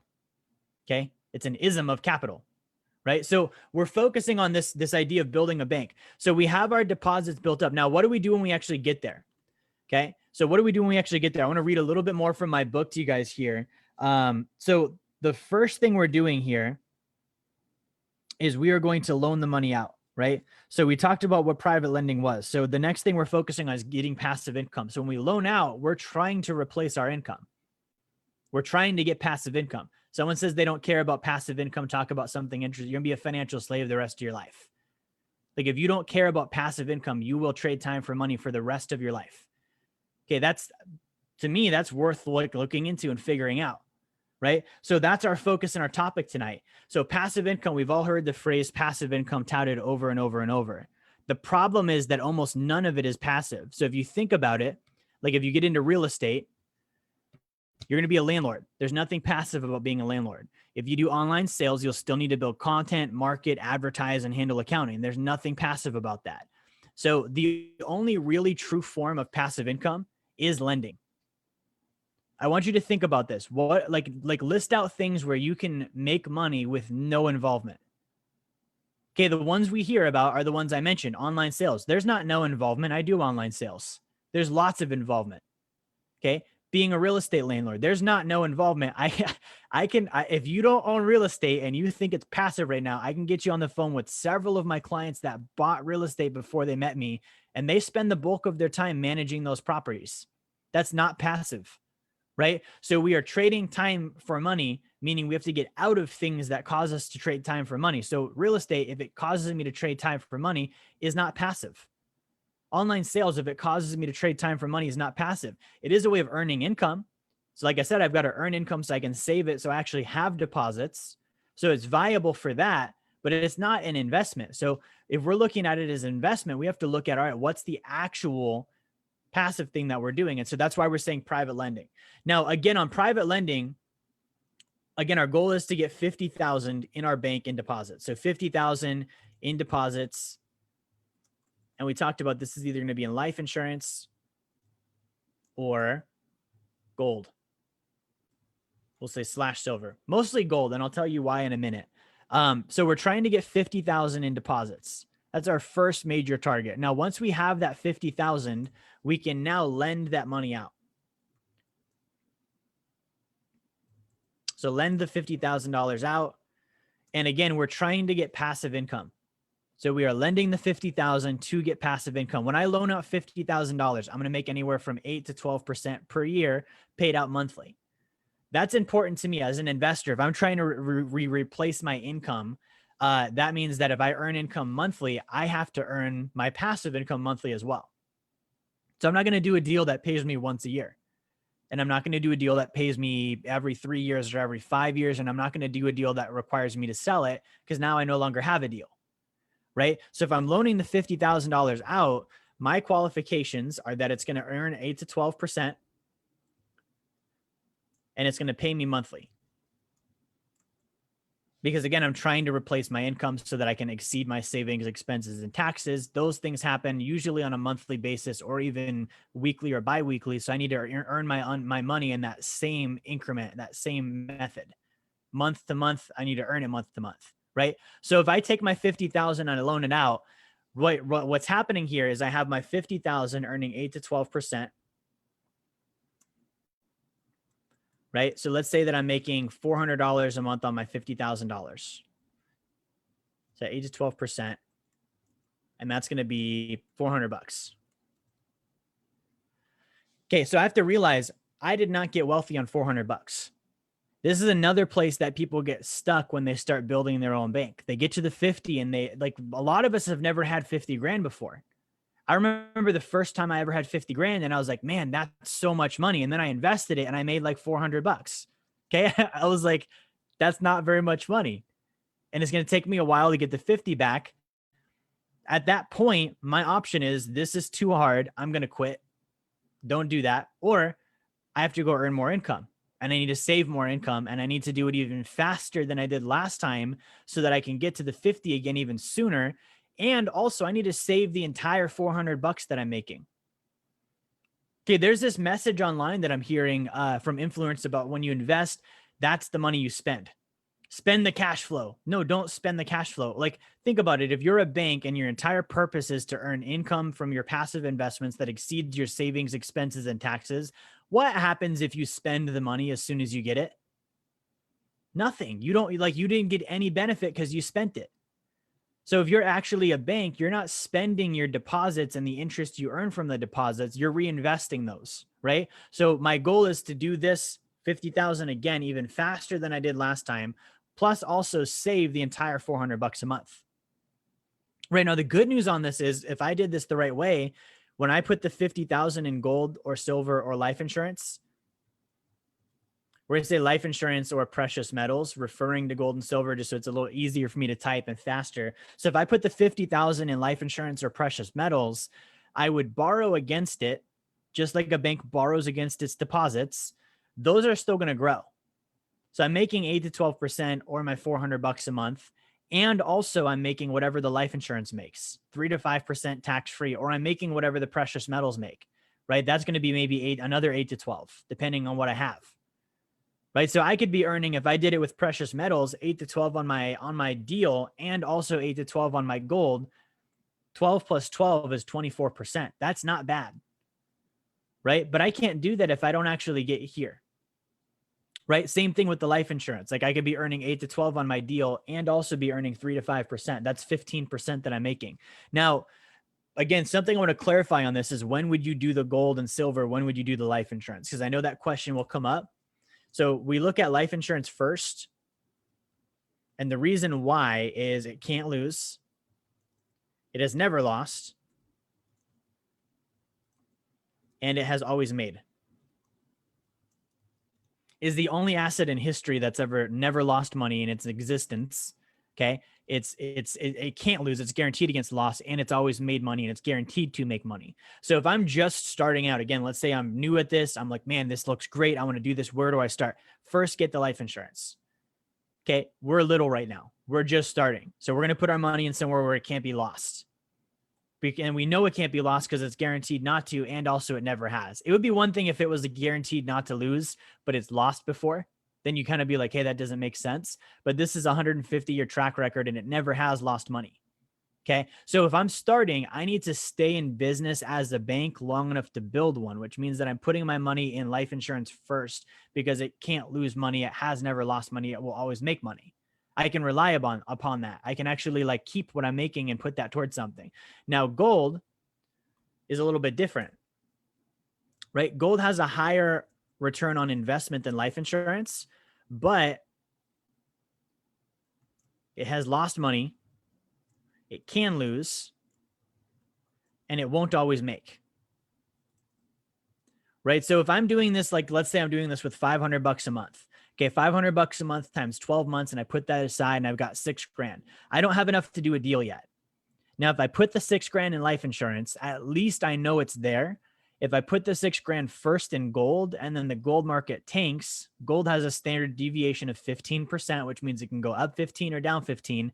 Okay. It's an ism of capital. Right. So we're focusing on this idea of building a bank. So we have our deposits built up. Now, what do we do when we actually get there? Okay. So what do we do when we actually get there? I want to read a little bit more from my book to you guys here. So the first thing we're doing here is we are going to loan the money out. Right. So we talked about what private lending was. So the next thing we're focusing on is getting passive income. So when we loan out, we're trying to replace our income. We're trying to get passive income. Someone says they don't care about passive income, talk about something interesting. You're gonna be a financial slave the rest of your life. Like if you don't care about passive income, you will trade time for money for the rest of your life. Okay, to me, that's worth like looking into and figuring out, right? So that's our focus and our topic tonight. So passive income, we've all heard the phrase passive income touted over and over and over. The problem is that almost none of it is passive. So if you think about it, like if you get into real estate, you're going to be a landlord. There's nothing passive about being a landlord. If you do online sales, you'll still need to build content, market, advertise, and handle accounting. There's nothing passive about that. So the only really true form of passive income is lending. I want you to think about this. What like list out things where you can make money with no involvement. Okay, the ones we hear about are the ones I mentioned, online sales. There's not no involvement. I do online sales. There's lots of involvement. Okay, being a real estate landlord, there's not no involvement. If you don't own real estate and you think it's passive right now, I can get you on the phone with several of my clients that bought real estate before they met me, and they spend the bulk of their time managing those properties. That's not passive, right? So we are trading time for money, meaning we have to get out of things that cause us to trade time for money. So real estate, if it causes me to trade time for money, is not passive. Online sales, if it causes me to trade time for money, is not passive. It is a way of earning income. So like I said, I've got to earn income so I can save it, so I actually have deposits. So it's viable for that, but it's not an investment. So if we're looking at it as an investment, we have to look at, all right, what's the actual passive thing that we're doing? And so that's why we're saying private lending. Now, again, on private lending, again, our goal is to get 50,000 in our bank in deposits. So 50,000 in deposits. And we talked about this is either going to be in life insurance or gold. We'll say slash silver, mostly gold. And I'll tell you why in a minute. So we're trying to get 50,000 in deposits. That's our first major target. Now, once we have that 50,000, we can now lend that money out. So lend the $50,000 out. And again, we're trying to get passive income. So we are lending the 50,000 to get passive income. When I loan out $50,000, I'm going to make anywhere from 8 to 12% per year paid out monthly. That's important to me as an investor. If I'm trying to replace my income, that means that if I earn income monthly, I have to earn my passive income monthly as well. So I'm not going to do a deal that pays me once a year. And I'm not going to do a deal that pays me every 3 years or every 5 years. And I'm not going to do a deal that requires me to sell it because now I no longer have a deal. Right? So if I'm loaning the $50,000 out, my qualifications are that it's going to earn 8 to 12% and it's going to pay me monthly. Because again, I'm trying to replace my income so that I can exceed my savings, expenses, and taxes. Those things happen usually on a monthly basis or even weekly or biweekly. So I need to earn my money in that same increment, that same method. Month to month, I need to earn it month to month. Right? So if I take my 50,000 and I loan it out, what's happening here is I have my 50,000 earning 8 to 12%. Right? So let's say that I'm making $400 a month on my $50,000. So 8 to 12%. And that's going to be $400. Okay. So I have to realize I did not get wealthy on $400. This is another place that people get stuck when they start building their own bank. They get to the 50 and they like a lot of us have never had 50 grand before. I remember the first time I ever had 50 grand and I was like, man, that's so much money. And then I invested it and I made like $400. Okay. I was like, that's not very much money. And it's going to take me a while to get the 50 back. At that point, my option is this is too hard. I'm going to quit. Don't do that. Or I have to go earn more income. And I need to save more income and I need to do it even faster than I did last time so that I can get to the 50 again even sooner. And also I need to save the entire $400 that I'm making. Okay, there's this message online that I'm hearing from influencers about when you invest, that's the money you spend. Spend the cash flow. No, don't spend the cash flow. Like, think about it. If you're a bank and your entire purpose is to earn income from your passive investments that exceeds your savings, expenses, and taxes, what happens if you spend the money as soon as you get it? Nothing. You didn't get any benefit because you spent it. So if you're actually a bank, you're not spending your deposits and the interest you earn from the deposits, you're reinvesting those, right? So my goal is to do this 50,000 again, even faster than I did last time, plus also save the entire $400 a month. Right now, the good news on this is if I did this the right way, when I put the 50,000 in gold or silver or life insurance, we're going to say life insurance or precious metals, referring to gold and silver, just so it's a little easier for me to type and faster. So if I put the 50,000 in life insurance or precious metals, I would borrow against it, just like a bank borrows against its deposits. Those are still going to grow. So I'm making 8 to 12% or my $400 a month. And also I'm making whatever the life insurance makes, 3 to 5% tax free, or I'm making whatever the precious metals make, right? That's going to be maybe another 8 to 12, depending on what I have. Right. So I could be earning, if I did it with precious metals, 8 to 12 on my deal, and also 8 to 12 on my gold. 12 plus 12 is 24%. That's not bad. Right. But I can't do that if I don't actually get here. Right. Same thing with the life insurance. Like I could be earning 8 to 12 on my deal and also be earning 3 to 5%. That's 15% that I'm making. Now, again, something I want to clarify on this is, when would you do the gold and silver? When would you do the life insurance? Because I know that question will come up. So we look at life insurance first. And the reason why is it can't lose. It has never lost. And it has always made. Is the only asset in history that's ever never lost money in its existence. Okay. It can't lose. It's guaranteed against loss, and it's always made money, and it's guaranteed to make money. So if I'm just starting out, again, let's say I'm new at this. I'm like, man, this looks great. I want to do this. Where do I start? First, get the life insurance. Okay. We're little right now. We're just starting. So we're going to put our money in somewhere where it can't be lost. And we know it can't be lost because it's guaranteed not to, and also it never has. It would be one thing if it was guaranteed not to lose, but it's lost before. Then you kind of be like, hey, that doesn't make sense. But this is a 150-year track record, and it never has lost money. Okay. So if I'm starting, I need to stay in business as a bank long enough to build one, which means that I'm putting my money in life insurance first, because it can't lose money. It has never lost money. It will always make money. I can rely upon that. I can actually like keep what I'm making and put that towards something. Now, gold is a little bit different, right? Gold has a higher return on investment than life insurance, but it has lost money. It can lose, and it won't always make. Right? So if I'm doing this, like, let's say I'm doing this with $500 a month. Okay, $500 a month times 12 months, and I put that aside, and I've got $6,000. I don't have enough to do a deal yet. Now, if I put the $6,000 in life insurance, at least I know it's there. If I put the $6,000 first in gold, and then the gold market tanks, gold has a standard deviation of 15%, which means it can go up 15 or down 15.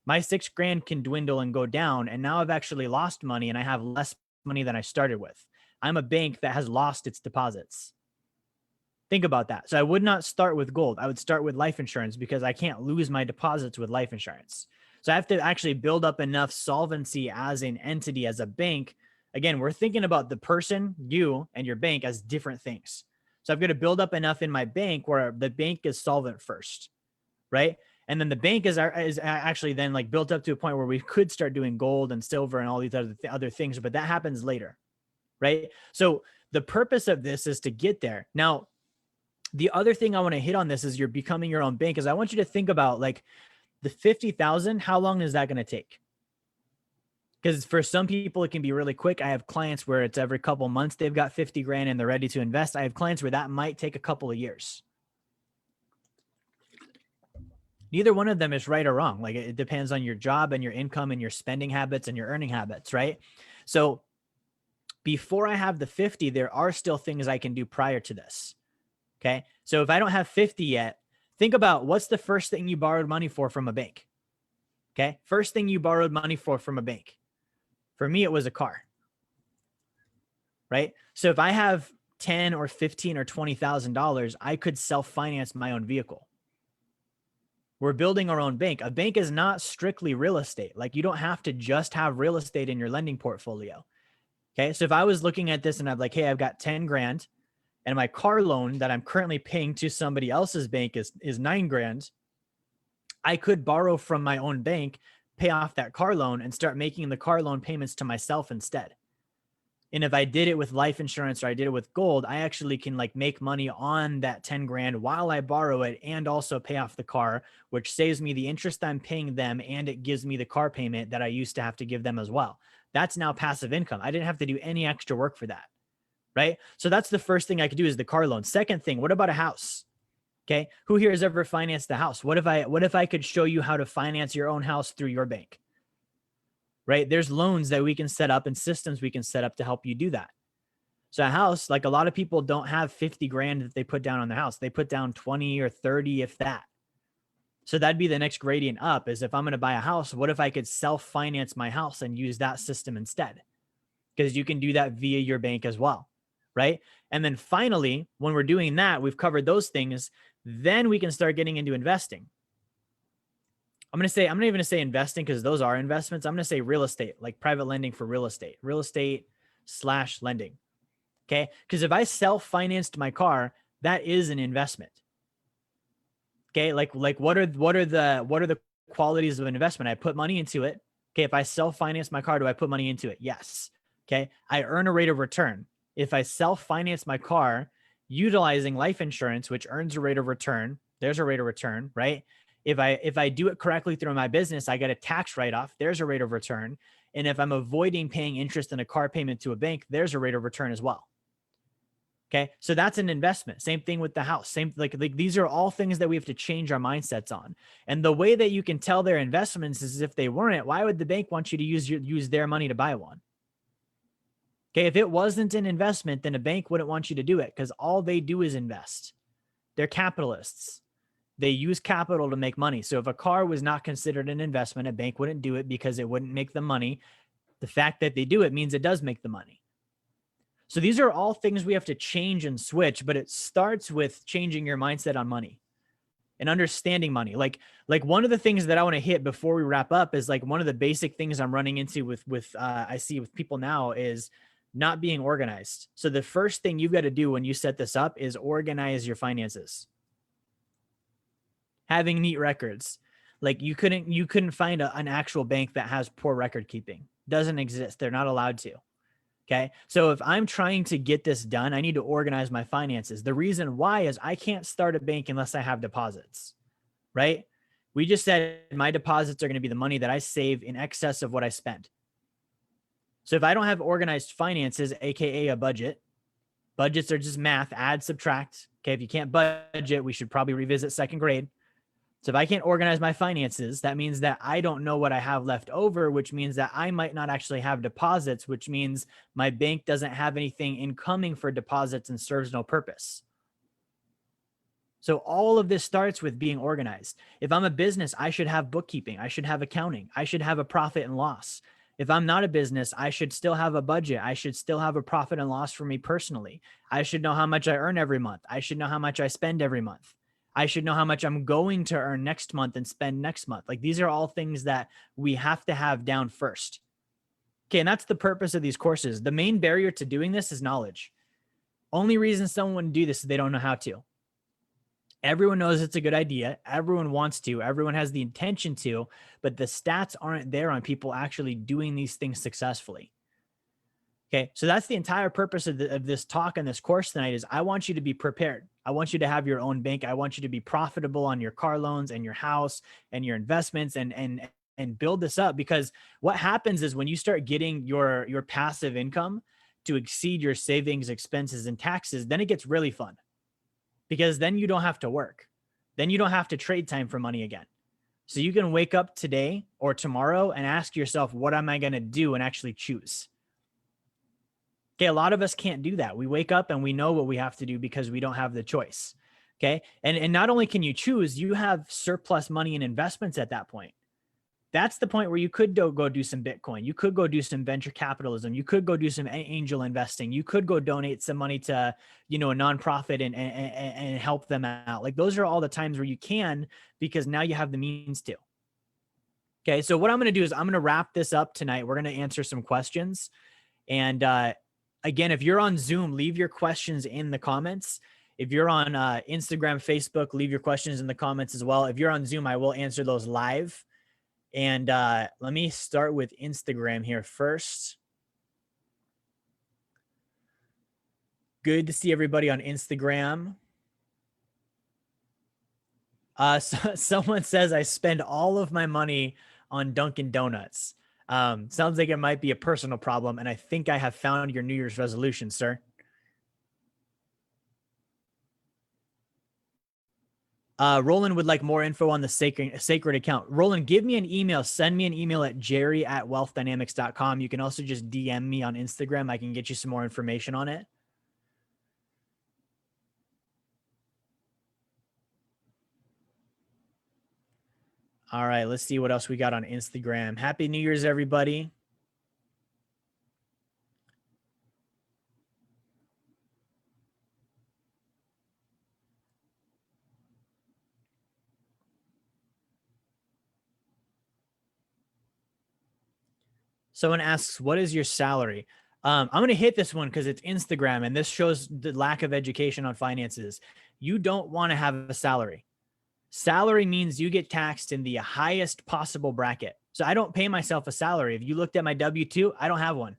My $6,000 can dwindle and go down, and now I've actually lost money, and I have less money than I started with. I'm a bank that has lost its deposits. Think about that. So I would not start with gold. I would start with life insurance, because I can't lose my deposits with life insurance. So I have to actually build up enough solvency as an entity, as a bank. Again, we're thinking about the person, you, and your bank as different things. So I've got to build up enough in my bank where the bank is solvent first, right? And then the bank is actually then like built up to a point where we could start doing gold and silver and all these other things, but that happens later, right? So the purpose of this is to get there. Now, the other thing I want to hit on this is you're becoming your own bank, is I want you to think about like the 50,000, how long is that going to take? Because for some people, it can be really quick. I have clients where it's every couple months they've got 50 grand and they're ready to invest. I have clients where that might take a couple of years. Neither one of them is right or wrong. Like it depends on your job and your income and your spending habits and your earning habits, right? So before I have the 50, there are still things I can do prior to this. Okay. So if I don't have 50 yet, think about what's the first thing you borrowed money for from a bank. Okay. First thing you borrowed money for from a bank. For me, it was a car. Right. So if I have 10 or 15 or $20,000, I could self-finance my own vehicle. We're building our own bank. A bank is not strictly real estate. Like you don't have to just have real estate in your lending portfolio. Okay. So if I was looking at this and I'm like, hey, I've got 10 grand. And my car loan that I'm currently paying to somebody else's bank is $9,000. I could borrow from my own bank, pay off that car loan, and start making the car loan payments to myself instead. And if I did it with life insurance or I did it with gold, I actually can like make money on that 10 grand while I borrow it and also pay off the car, which saves me the interest I'm paying them. And it gives me the car payment that I used to have to give them as well. That's now passive income. I didn't have to do any extra work for that. Right. So that's the first thing I could do is the car loan. Second thing, what about a house? Okay. Who here has ever financed a house? What if I could show you how to finance your own house through your bank? Right? There's loans that we can set up and systems we can set up to help you do that. So a house, like a lot of people don't have 50 grand that they put down on their house. They put down 20 or 30, if that. So that'd be the next gradient up is if I'm going to buy a house, what if I could self-finance my house and use that system instead? Because you can do that via your bank as well. Right. And then finally, when we're doing that, we've covered those things. Then we can start getting into investing. I'm not even going to say investing because those are investments. I'm going to say real estate, like private lending for real estate / lending. Okay. Because if I self-financed my car, that is an investment. Okay. Like what are the qualities of an investment? I put money into it. Okay. If I self-finance my car, do I put money into it? Yes. Okay. I earn a rate of return. If I self-finance my car utilizing life insurance, which earns a rate of return, there's a rate of return, right? If I do it correctly through my business, I get a tax write-off. There's a rate of return. And if I'm avoiding paying interest in a car payment to a bank, there's a rate of return as well. Okay. So that's an investment. Same thing with the house. Same, like these are all things that we have to change our mindsets on. And the way that you can tell they're investments is if they weren't, why would the bank want you to use their money to buy one? Okay. If it wasn't an investment, then a bank wouldn't want you to do it because all they do is invest. They're capitalists. They use capital to make money. So if a car was not considered an investment, a bank wouldn't do it because it wouldn't make the money. The fact that they do it means it does make the money. So these are all things we have to change and switch, but it starts with changing your mindset on money and understanding money. Like one of the things that I want to hit before we wrap up is like one of the basic things I'm running into with I see with people now is not being organized. So the first thing you've got to do when you set this up is organize your finances. Having neat records. Like you couldn't find an actual bank that has poor record keeping. Doesn't exist. They're not allowed to. Okay. So if I'm trying to get this done, I need to organize my finances. The reason why is I can't start a bank unless I have deposits, right? We just said my deposits are going to be the money that I save in excess of what I spend. So if I don't have organized finances, AKA a budget, budgets are just math, add, subtract. Okay. If you can't budget, we should probably revisit second grade. So if I can't organize my finances, that means that I don't know what I have left over, which means that I might not actually have deposits, which means my bank doesn't have anything incoming for deposits and serves no purpose. So all of this starts with being organized. If I'm a business, I should have bookkeeping. I should have accounting. I should have a profit and loss. If I'm not a business, I should still have a budget. I should still have a profit and loss for me personally. I should know how much I earn every month. I should know how much I spend every month. I should know how much I'm going to earn next month and spend next month. Like these are all things that we have to have down first. Okay. And that's the purpose of these courses. The main barrier to doing this is knowledge. Only reason someone wouldn't do this is they don't know how to. Everyone knows it's a good idea. Everyone wants to, everyone has the intention to, but the stats aren't there on people actually doing these things successfully. Okay. So that's the entire purpose of this talk and this course tonight is I want you to be prepared. I want you to have your own bank. I want you to be profitable on your car loans and your house and your investments and build this up, because what happens is when you start getting your passive income to exceed your savings, expenses, and taxes, then it gets really fun because then you don't have to work. Then you don't have to trade time for money again. So you can wake up today or tomorrow and ask yourself, what am I going to do, and actually choose. Okay, a lot of us can't do that. We wake up and we know what we have to do because we don't have the choice. Okay, and not only can you choose, you have surplus money in investments at that point. That's the point where you could go do some Bitcoin. You could go do some venture capitalism. You could go do some angel investing. You could go donate some money to, a nonprofit and help them out. Like those are all the times where you can, because now you have the means to. Okay, so what I'm going to do is I'm going to wrap this up tonight. We're going to answer some questions. And again, if you're on Zoom, leave your questions in the comments. If you're on Instagram, Facebook, leave your questions in the comments as well. If you're on Zoom, I will answer those live. And let me start with Instagram here first. Good to see everybody on Instagram. Someone says I spend all of my money on Dunkin' Donuts. Sounds like it might be a personal problem, and I think I have found your New Year's resolution, sir. Roland would like more info on the sacred account. Roland, give me an email. Send me an email at jerry@wealthdynamics.com. You can also just DM me on Instagram. I can get you some more information on it. All right, let's see what else we got on Instagram. Happy New Year's, everybody. Someone asks, what is your salary? I'm going to hit this one because it's Instagram, and this shows the lack of education on finances. You don't want to have a salary. Salary means you get taxed in the highest possible bracket. So I don't pay myself a salary. If you looked at my W-2, I don't have one.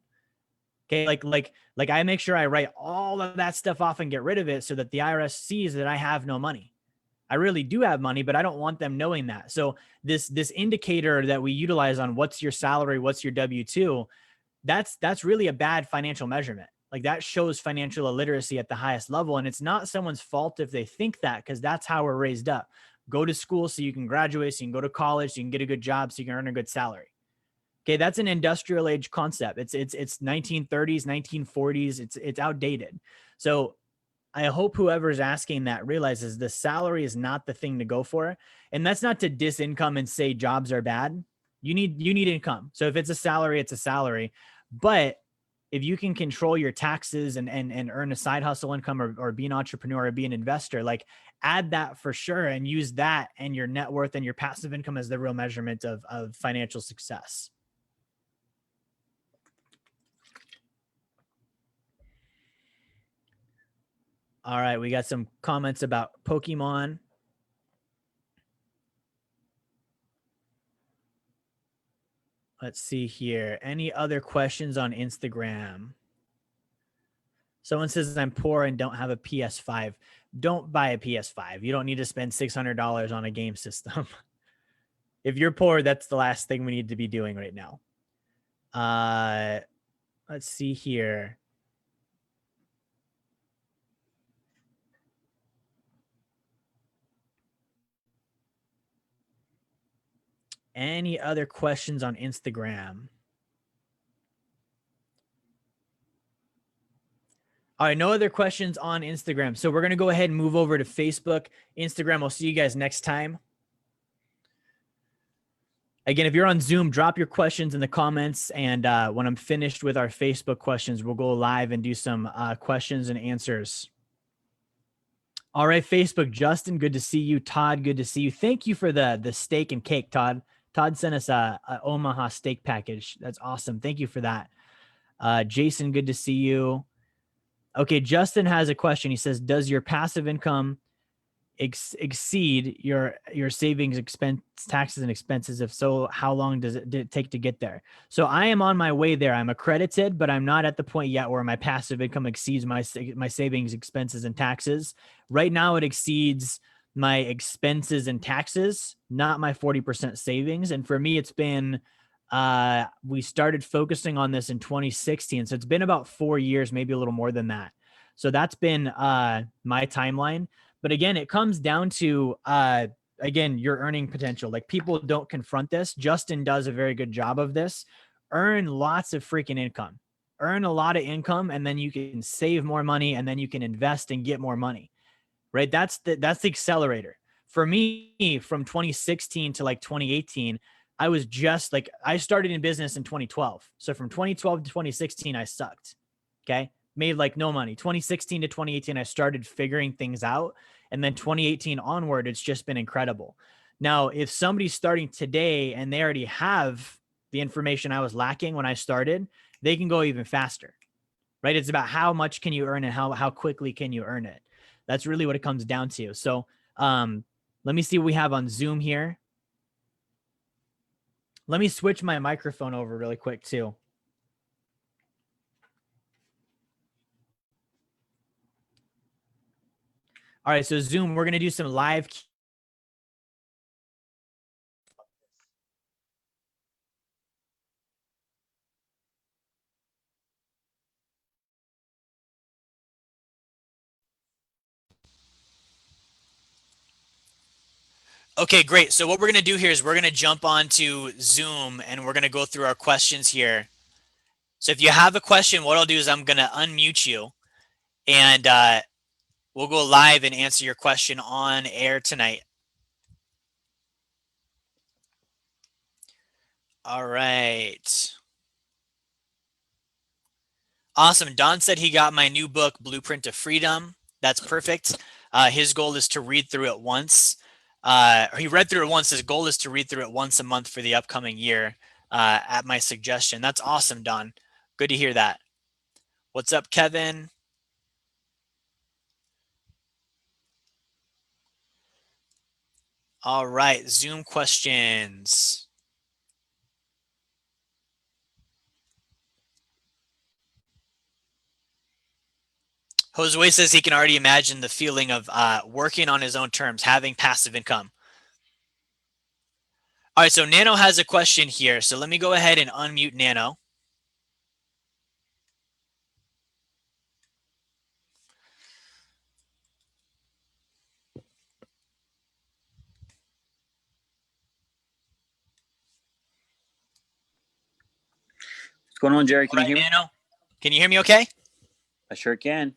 Okay. Like I make sure I write all of that stuff off and get rid of it so that the IRS sees that I have no money. I really do have money, but I don't want them knowing that. So this indicator that we utilize on what's your salary, what's your W-2, that's really a bad financial measurement. Like that shows financial illiteracy at the highest level. And it's not someone's fault if they think that, because that's how we're raised up. Go to school so you can graduate, so you can go to college, so you can get a good job, so you can earn a good salary. Okay, that's an industrial age concept. It's 1930s, 1940s. It's outdated. So I hope whoever's asking that realizes the salary is not the thing to go for. And that's not to disincome and say jobs are bad. You need income. So if it's a salary, it's a salary. But if you can control your taxes and earn a side hustle income or be an entrepreneur or be an investor, like add that for sure and use that and your net worth and your passive income as the real measurement of financial success. All right, we got some comments about Pokemon. Let's see here. Any other questions on Instagram? Someone says I'm poor and don't have a PS5. Don't buy a PS5. You don't need to spend $600 on a game system. If you're poor, that's the last thing we need to be doing right now. Let's see here. Any other questions on Instagram? All right, no other questions on Instagram. So we're going to go ahead and move over to Facebook, Instagram. I'll see you guys next time. Again, if you're on Zoom, drop your questions in the comments. And when I'm finished with our Facebook questions, we'll go live and do some questions and answers. All right, Facebook, Justin, good to see you. Todd, good to see you. Thank you for the steak and cake, Todd. Todd sent us a Omaha steak package. That's awesome. Thank you for that. Jason, good to see you. Okay, Justin has a question. He says, does your passive income exceed your savings, expense, taxes, and expenses? If so, how long does it take to get there? So I am on my way there. I'm accredited, but I'm not at the point yet where my passive income exceeds my savings, expenses, and taxes. Right now, it exceeds my expenses and taxes, not my 40% savings. And for me, it's been we started focusing on this in 2016. So it's been about 4 years, maybe a little more than that. So that's been my timeline. But again, it comes down to, again, your earning potential. Like people don't confront this. Justin does a very good job of this. Earn lots of freaking income. Earn a lot of income, and then you can save more money, and then you can invest and get more money, right? That's the accelerator. For me, from 2016 to like 2018, I was just like, I started in business in 2012. So from 2012 to 2016, I sucked. Okay. Made like no money. 2016 to 2018, I started figuring things out. And then 2018 onward, it's just been incredible. Now, if somebody's starting today and they already have the information I was lacking when I started, they can go even faster, right? It's about how much can you earn and how quickly can you earn it. That's really what it comes down to. So let me see what we have on Zoom here. Let me switch my microphone over really quick too. All right, so Zoom, we're going to do some live. Okay, great. So what we're going to do here is we're going to jump onto Zoom and we're going to go through our questions here. So if you have a question, what I'll do is I'm going to unmute you and we'll go live and answer your question on air tonight. All right. Awesome. Don said he got my new book, Blueprint to Freedom. That's perfect. His goal is to read through it once. He read through it once. His goal is to read through it once a month for the upcoming year at my suggestion. That's awesome, Don. Good to hear that. What's up, Kevin? All right, Zoom questions. Josue says he can already imagine the feeling of working on his own terms, having passive income. All right, so Nano has a question here. So let me go ahead and unmute Nano. What's going on, Jerry? Can you hear me? Nano? Can you hear me okay? I sure can.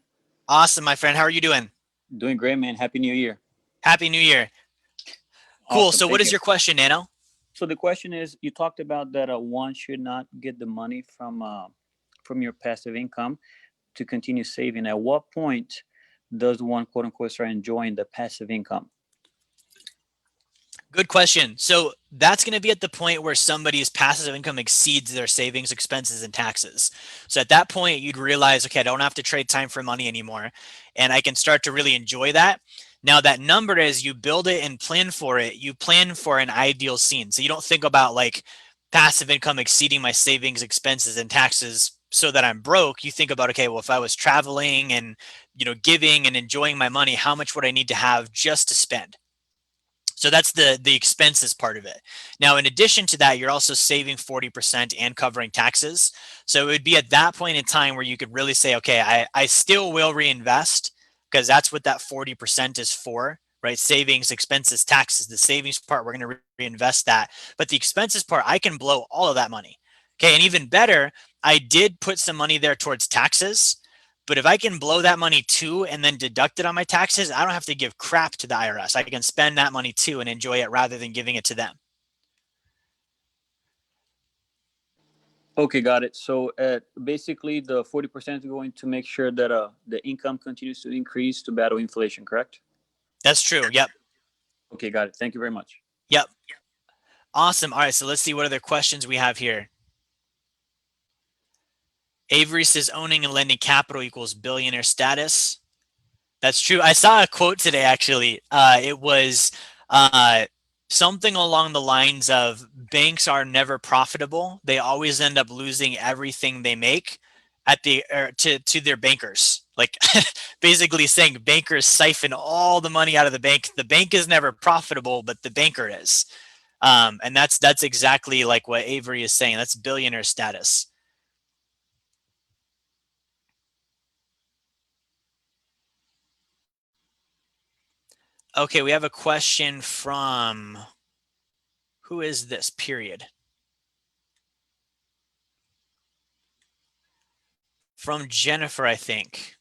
Awesome, my friend. How are you doing? Doing great, man. Happy New Year. Happy New Year. Cool. Awesome. So what is your question, Nano? So the question is, you talked about that one should not get the money from your passive income to continue saving. At what point does one, quote unquote, start enjoying the passive income? Good question. So that's going to be at the point where somebody's passive income exceeds their savings, expenses, and taxes. So at that point, you'd realize, okay, I don't have to trade time for money anymore, and I can start to really enjoy that. Now that number, as you build it and plan for it, you plan for an ideal scene. So you don't think about like passive income exceeding my savings, expenses, and taxes so that I'm broke. You think about, okay, well, if I was traveling and, giving and enjoying my money, how much would I need to have just to spend? So that's the expenses part of it. Now, in addition to that, you're also saving 40% and covering taxes. So it would be at that point in time where you could really say, okay, I still will reinvest, because that's what that 40% is for, right? Savings, expenses, taxes. The savings part, we're going to reinvest that. But the expenses part, I can blow all of that money. Okay, and even better, I did put some money there towards taxes. But if I can blow that money too and then deduct it on my taxes, I don't have to give crap to the IRS. I can spend that money too and enjoy it rather than giving it to them. Okay, got it. So basically, the 40% is going to make sure that the income continues to increase to battle inflation, correct? That's true. Yep. Okay, got it. Thank you very much. Yep. Awesome. All right, so let's see what other questions we have here. Avery says owning and lending capital equals billionaire status. That's true. I saw a quote today, actually. It was something along the lines of banks are never profitable. They always end up losing everything they make to their bankers. Like basically saying bankers siphon all the money out of the bank. The bank is never profitable, but the banker is. And that's exactly like what Avery is saying. That's billionaire status. Okay, we have a question from, who is this, period? From Jennifer, I think.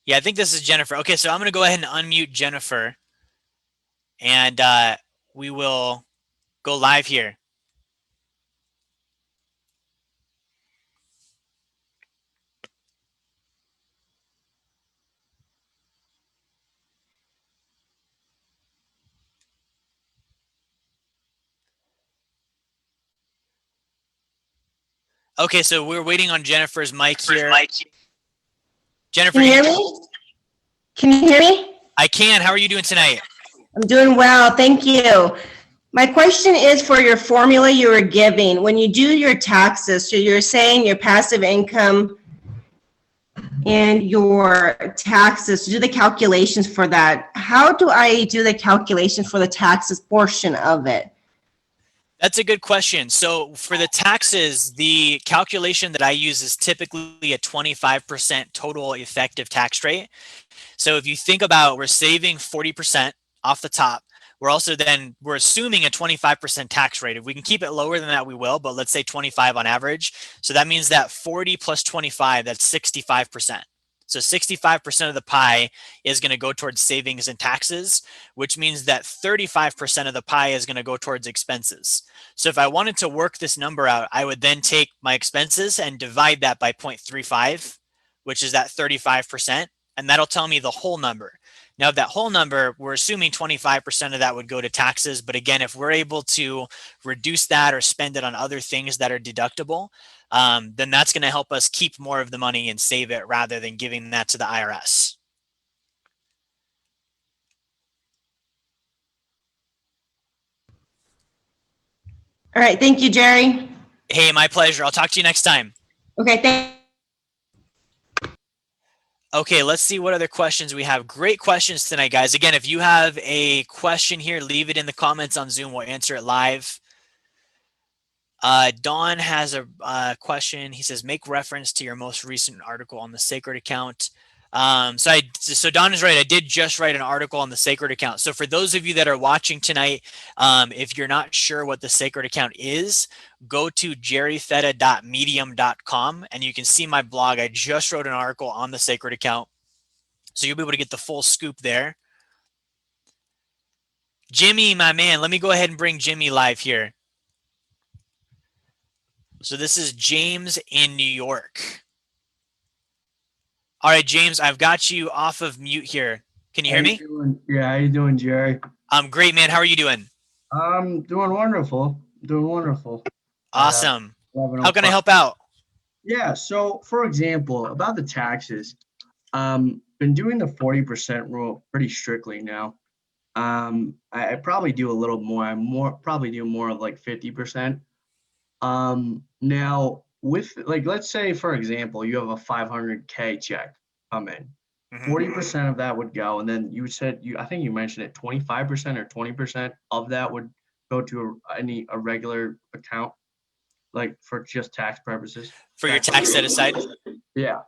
Yeah, I think this is Jennifer. Okay, so I'm going to go ahead and unmute Jennifer, and we will go live here. Okay, so we're waiting on Jennifer's mic here. Jennifer, can you hear me? Can you hear me? I can. How are you doing tonight? I'm doing well, thank you. My question is for your formula you were giving. When you do your taxes, so you're saying your passive income and your taxes, do the calculations for that. How do I do the calculations for the taxes portion of it? That's a good question. So for the taxes, the calculation that I use is typically a 25% total effective tax rate. So if you think about, we're saving 40% off the top. We're assuming a 25% tax rate. If we can keep it lower than that, we will, but let's say 25 on average. So that means that 40 plus 25, that's 65%. So 65% of the pie is going to go towards savings and taxes, which means that 35% of the pie is going to go towards expenses. So if I wanted to work this number out, I would then take my expenses and divide that by 0.35, which is that 35%. And that'll tell me the whole number. Now, that whole number, we're assuming 25% of that would go to taxes. But again, if we're able to reduce that or spend it on other things that are deductible, then that's going to help us keep more of the money and save it rather than giving that to the IRS. All right, thank you, Jerry. Hey, my pleasure. I'll talk to you next time. Okay, thank Okay, let's see what other questions we have. Great questions tonight, guys. Again, if you have a question here, leave it in the comments on Zoom. We'll answer it live. Don has a question. He says, make reference to your most recent article on the Sacred account. So Don is right. I did just write an article on the Sacred account. So for those of you that are watching tonight, if you're not sure what the Sacred account is, go to jerryfetta.medium.com and you can see my blog. I just wrote an article on the Sacred account. So you'll be able to get the full scoop there. Jimmy, my man, let me go ahead and bring Jimmy live here. So this is James in New York. All right, James, I've got you off of mute here. Can you hear me? Yeah, how you doing, Jerry? I'm great, man. How are you doing? I'm doing wonderful. Doing wonderful. Awesome. How can I help out? Yeah, so for example, about the taxes, been doing the 40% rule pretty strictly now. I probably do a little more. Probably do more of like 50%. Now with like, let's say for example, you have a 500K check come in. 40% of that would go, and then you said I think you mentioned it, 25% or 20% of that would go to a regular account, like for just tax purposes. For your tax set aside? Yeah,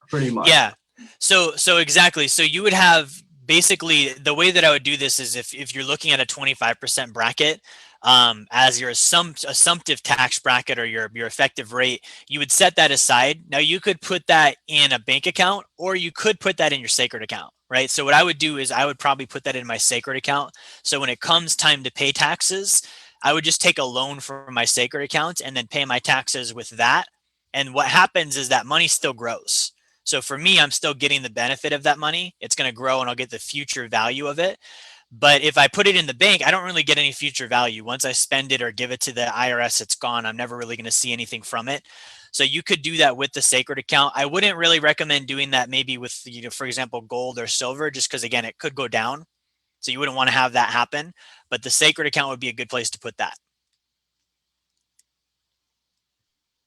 pretty much. Yeah. So exactly. So you would have basically the way that I would do this is if you're looking at a 25% bracket, as your assumptive tax bracket or your effective rate, you would set that aside. Now you could put that in a bank account or you could put that in your Sacred account, right? So what I would do is I would probably put that in my Sacred account. So when it comes time to pay taxes, I would just take a loan from my Sacred account and then pay my taxes with that. And what happens is that money still grows. So for me, I'm still getting the benefit of that money. It's going to grow and I'll get the future value of it. But if I put it in the bank, I don't really get any future value. Once I spend it or give it to the IRS, it's gone. I'm never really going to see anything from it. So you could do that with the Sacred account. I wouldn't really recommend doing that maybe with, for example, gold or silver, just because again, it could go down. So you wouldn't want to have that happen. But the Sacred account would be a good place to put that.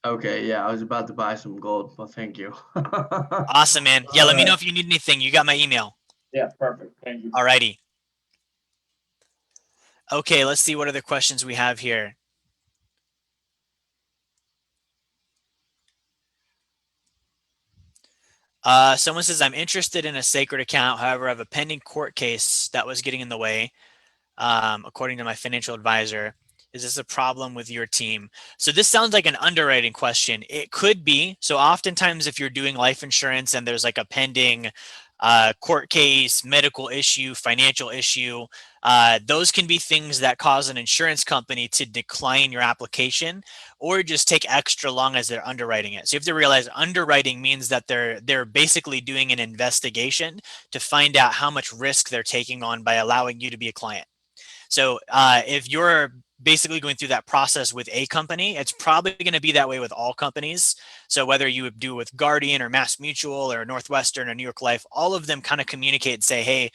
Okay, yeah, I was about to buy some gold. Well, thank you. Awesome, man. Yeah, let me know if you need anything. You got my email. Yeah, perfect. Thank you. All righty. Okay, let's see what other questions we have here. Someone says, I'm interested in a Sacred account. However, I have a pending court case that was getting in the way, according to my financial advisor. Is this a problem with your team? So this sounds like an underwriting question. It could be. So oftentimes if you're doing life insurance and there's like a pending court case, medical issue, financial issue, those can be things that cause an insurance company to decline your application or just take extra long as they're underwriting it. So you have to realize underwriting means that they're basically doing an investigation to find out how much risk they're taking on by allowing you to be a client. So if you're basically going through that process with a company, it's probably going to be that way with all companies. So whether you would do with Guardian or Mass Mutual or Northwestern or New York Life, all of them kind of communicate and say, hey,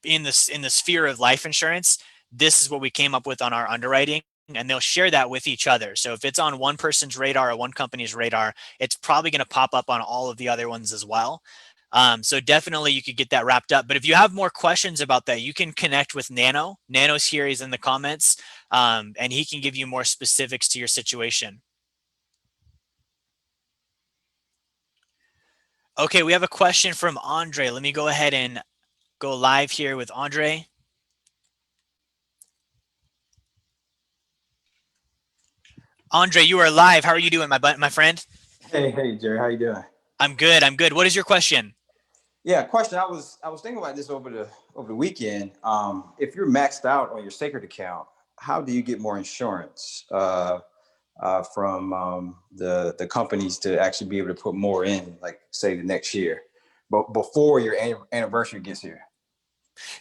in the sphere of life insurance, this is what we came up with on our underwriting. and they'll share that with each other. So if it's on one person's radar or one company's radar, it's probably going to pop up on all of the other ones as well. So definitely you could get that wrapped up. But if you have more questions about that, you can connect with Nano. Nano's here, he's in the comments, and he can give you more specifics to your situation. Okay, we have a question from Andre. Let me go ahead and go live here with Andre. Andre, you are live. How are you doing, my friend? Hey, Jerry, how you doing? I'm good. I'm good. What is your question? Yeah, question. I was thinking about this over the weekend. If you're maxed out on your sacred account, how do you get more insurance from the companies to actually be able to put more in, like say the next year, but before your anniversary gets here?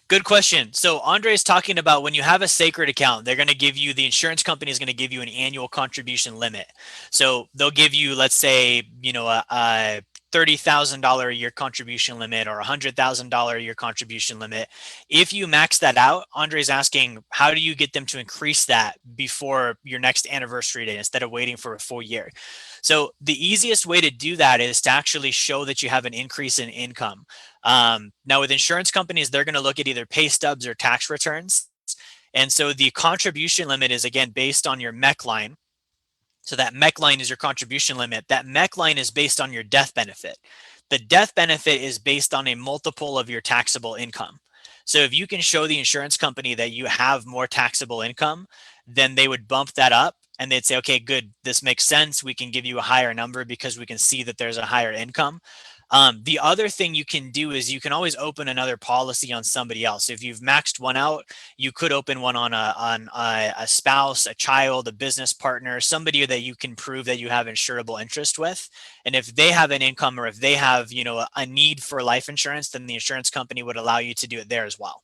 Good question. So Andre is talking about when you have a sacred account, they're going to give you, the insurance company is going to give you an annual contribution limit. So they'll give you, let's say, you know, a $30,000 a year contribution limit or $100,000 a year contribution limit. If you max that out, Andre's asking, how do you get them to increase that before your next anniversary date instead of waiting for a full year? So the easiest way to do that is to actually show that you have an increase in income. Now with insurance companies, they're going to look at either pay stubs or tax returns. And so the contribution limit is again based on your MEC line. So that MEC line is your contribution limit. That MEC line is based on your death benefit. The death benefit is based on a multiple of your taxable income. So if you can show the insurance company that you have more taxable income, then they would bump that up and they'd say, okay, good, this makes sense. We can give you a higher number because we can see that there's a higher income. The other thing you can do is you can always open another policy on somebody else. If you've maxed one out, you could open one on a spouse, a child, a business partner, somebody that you can prove that you have insurable interest with. And if they have an income or if they have, you know, a need for life insurance, then the insurance company would allow you to do it there as well.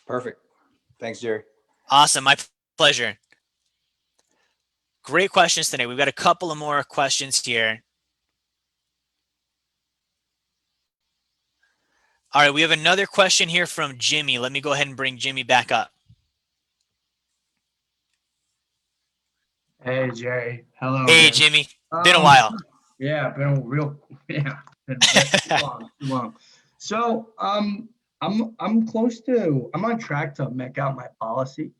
Perfect. Thanks, Jerry. Awesome. My pleasure. Great questions today. We've got a couple of more questions here. All right, we have another question here from Jimmy. Let me go ahead and bring Jimmy back up. Hey, Jerry. Hello. Hey, Again. Jimmy. Been a while. Yeah, been a real, yeah, been too long. So, I'm on track to make out my policy.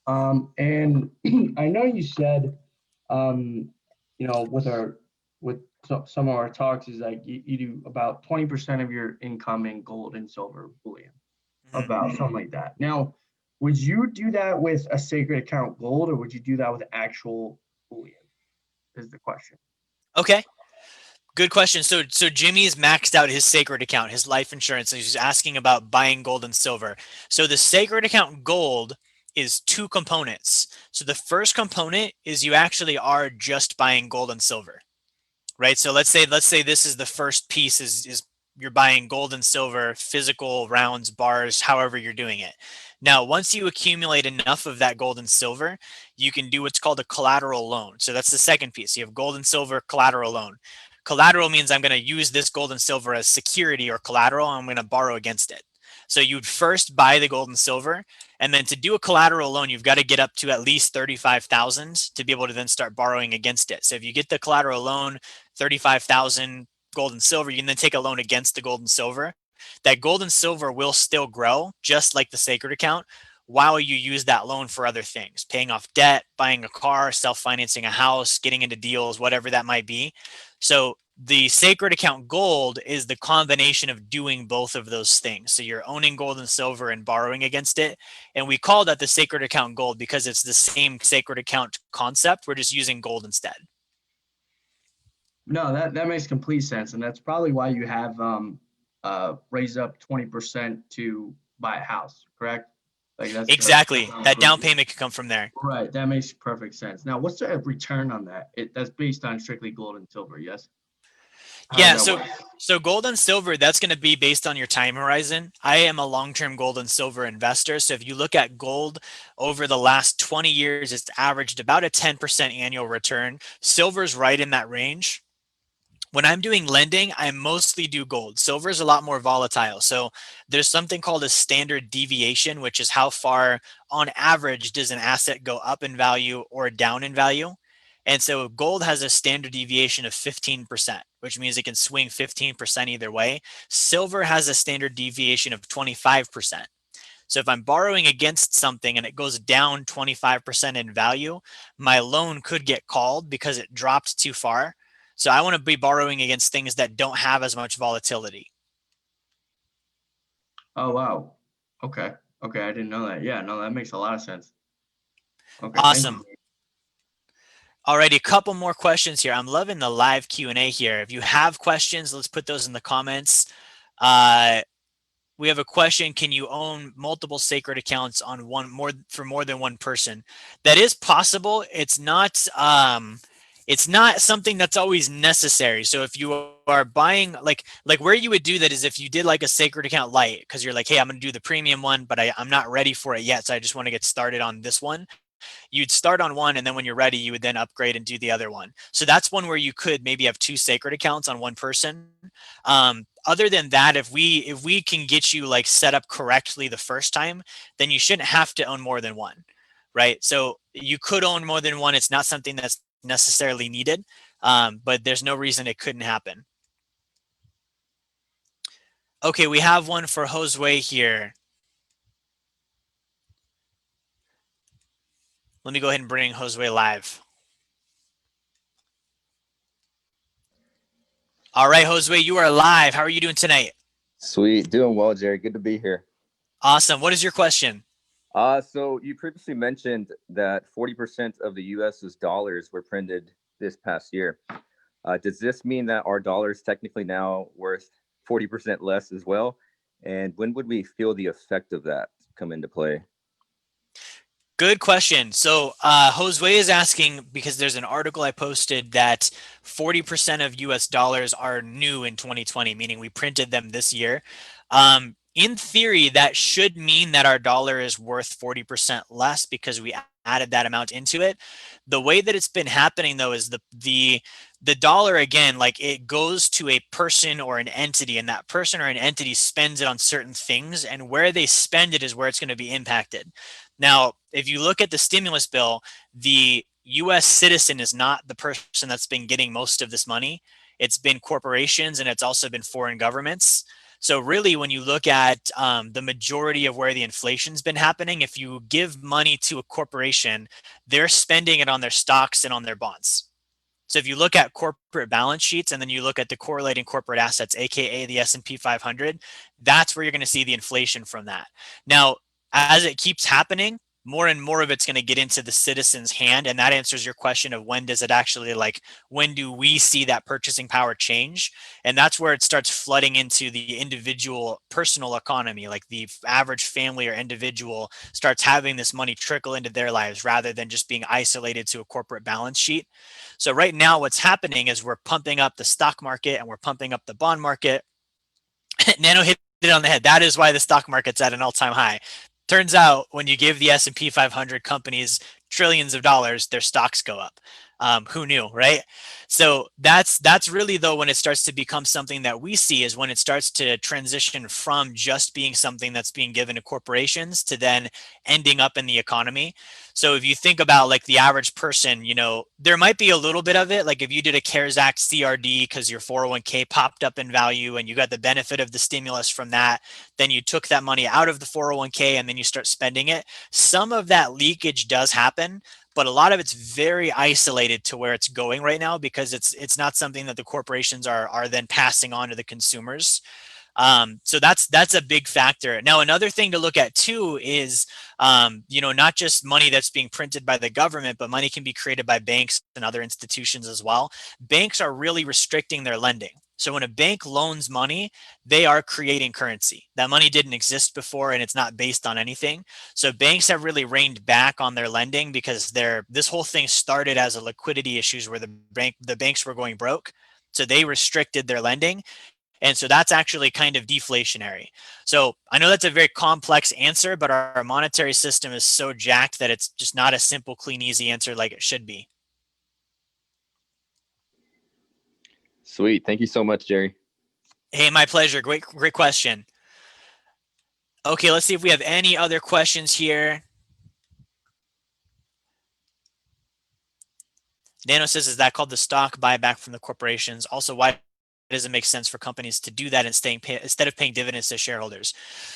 And I know you said, you know, with some of our talks is like you do about 20% of your income in gold and silver bullion, about something like that. Now, would you do that with a sacred account gold, or would you do that with actual bullion? Is the question. Okay. Good question. So Jimmy's maxed out his sacred account, his life insurance. And he's asking about buying gold and silver. So the sacred account gold is two components. So the first component is you actually are just buying gold and silver, right? So let's say this is the first piece is you're buying gold and silver, physical rounds, bars, however you're doing it. Now, once you accumulate enough of that gold and silver, you can do what's called a collateral loan. So that's the second piece. You have gold and silver collateral loan. Collateral means I'm going to use this gold and silver as security or collateral, and I'm going to borrow against it. So you'd first buy the gold and silver, and then to do a collateral loan, you've got to get up to at least 35,000 to be able to then start borrowing against it. So if you get the collateral loan, 35,000 gold and silver, you can then take a loan against the gold and silver. That gold and silver will still grow, just like the sacred account, while you use that loan for other things, paying off debt, buying a car, self-financing a house, getting into deals, whatever that might be. So the sacred account gold is the combination of doing both of those things. So you're owning gold and silver and borrowing against it. And we call that the sacred account gold because it's the same sacred account concept. We're just using gold instead. No, that makes complete sense. And that's probably why you have raised up 20% to buy a house, correct? Like that's exactly. That down payment could come from there. Right. That makes perfect sense. Now, what's the return on that? That's based on strictly gold and silver, yes? Yeah, so gold and silver, that's going to be based on your time horizon. I am a long-term gold and silver investor. So if you look at gold over the last 20 years, it's averaged about a 10% annual return. Silver's right in that range. When I'm doing lending, I mostly do gold. Silver is a lot more volatile. So there's something called a standard deviation, which is how far on average does an asset go up in value or down in value. And so gold has a standard deviation of 15%, which means it can swing 15% either way. Silver has a standard deviation of 25%. So if I'm borrowing against something and it goes down 25% in value, my loan could get called because it dropped too far. So I want to be borrowing against things that don't have as much volatility. Oh, wow. Okay. Okay, I didn't know that. Yeah, no, that makes a lot of sense. Okay, thank you. Awesome. Alrighty, a couple more questions here. I'm loving the live Q&A here. If you have questions, let's put those in the comments. We have a question. Can you own multiple sacred accounts on for more than one person? That is possible. It's not something that's always necessary. So if you are buying like where you would do that is if you did like a sacred account light, because you're like, hey, I'm going to do the premium one, but I'm not ready for it yet. So I just want to get started on this one. You'd start on one, and then when you're ready, you would then upgrade and do the other one. So that's one where you could maybe have two sacred accounts on one person. Other than that, if we can get you like set up correctly the first time, then you shouldn't have to own more than one, right? So you could own more than one. It's not something that's necessarily needed, but there's no reason it couldn't happen. Okay, we have one for Josue here. Let me go ahead and bring Josue live. All right, Josue, you are live. How are you doing tonight? Sweet. Doing well, Jerry. Good to be here. Awesome. What is your question? So you previously mentioned that 40% of the US's dollars were printed this past year. Does this mean that our dollar is technically now worth 40% less as well? And when would we feel the effect of that come into play? Good question. So Josue is asking because there's an article I posted that 40% of US dollars are new in 2020, meaning we printed them this year. In theory, that should mean that our dollar is worth 40% less because we added that amount into it. The way that it's been happening though is the dollar, again, like it goes to a person or an entity, and that person or an entity spends it on certain things, and where they spend it is where it's going to be impacted. Now, if you look at the stimulus bill, the US citizen is not the person that's been getting most of this money. It's been corporations, and it's also been foreign governments. So really, when you look at the majority of where the inflation's been happening, if you give money to a corporation, they're spending it on their stocks and on their bonds. So if you look at corporate balance sheets and then you look at the correlating corporate assets, aka the S&P 500, that's where you're going to see the inflation from that. Now, as it keeps happening, more and more of it's going to get into the citizen's hand, and that answers your question of when does it actually, like, when do we see that purchasing power change? And that's where it starts flooding into the individual personal economy, like the average family or individual starts having this money trickle into their lives rather than just being isolated to a corporate balance sheet. So right now what's happening is we're pumping up the stock market and we're pumping up the bond market. Nano hit it on the head. That is why the stock market's at an all-time high. Turns out when you give the S&P 500 companies trillions of dollars, their stocks go up. Who knew, right? So that's really, though, when it starts to become something that we see is when it starts to transition from just being something that's being given to corporations to then ending up in the economy. So if you think about like the average person, you know, there might be a little bit of it. Like if you did a CARES Act CRD because your 401k popped up in value and you got the benefit of the stimulus from that, then you took that money out of the 401k and then you start spending it. Some of that leakage does happen, but a lot of it's very isolated to where it's going right now because it's not something that the corporations are then passing on to the consumers. So that's a big factor. Now, another thing to look at too is, you know, not just money that's being printed by the government, but money can be created by banks and other institutions as well. Banks are really restricting their lending. So when a bank loans money, they are creating currency. That money didn't exist before and it's not based on anything. So banks have really reined back on their lending because this whole thing started as a liquidity issues where the banks were going broke. So they restricted their lending. And so that's actually kind of deflationary. So I know that's a very complex answer, but our monetary system is so jacked that it's just not a simple, clean, easy answer like it should be. Sweet. Thank you so much, Jerry. Hey, my pleasure. Great question. Okay, let's see if we have any other questions here. Nano says, is that called the stock buyback from the corporations? Also, why does it make sense for companies to do that instead of paying dividends to shareholders?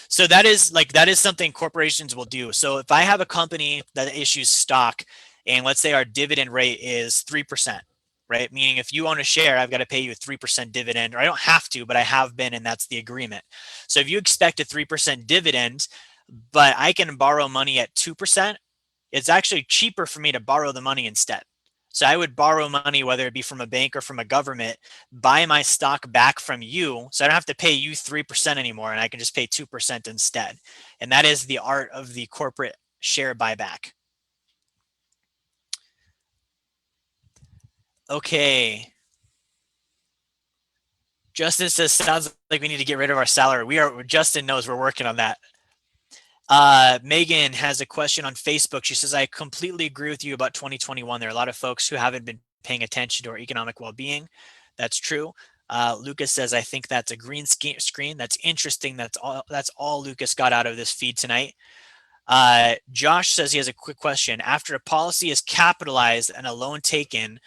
So that is something corporations will do. So if I have a company that issues stock, and let's say our dividend rate is 3%, right? Meaning if you own a share, I've got to pay you a 3% dividend, or I don't have to, but I have been, and that's the agreement. So if you expect a 3% dividend, but I can borrow money at 2%, it's actually cheaper for me to borrow the money instead. So I would borrow money, whether it be from a bank or from a government, buy my stock back from you. So I don't have to pay you 3% anymore, and I can just pay 2% instead. And that is the art of the corporate share buyback. Okay. Justin says, sounds like we need to get rid of our salary. Justin knows we're working on that. Megan has a question on Facebook. She says, I completely agree with you about 2021. There are a lot of folks who haven't been paying attention to our economic well-being. That's true. Lucas says, I think that's a green screen. That's interesting. That's all Lucas got out of this feed tonight. Josh says he has a quick question. After a policy is capitalized and a loan taken,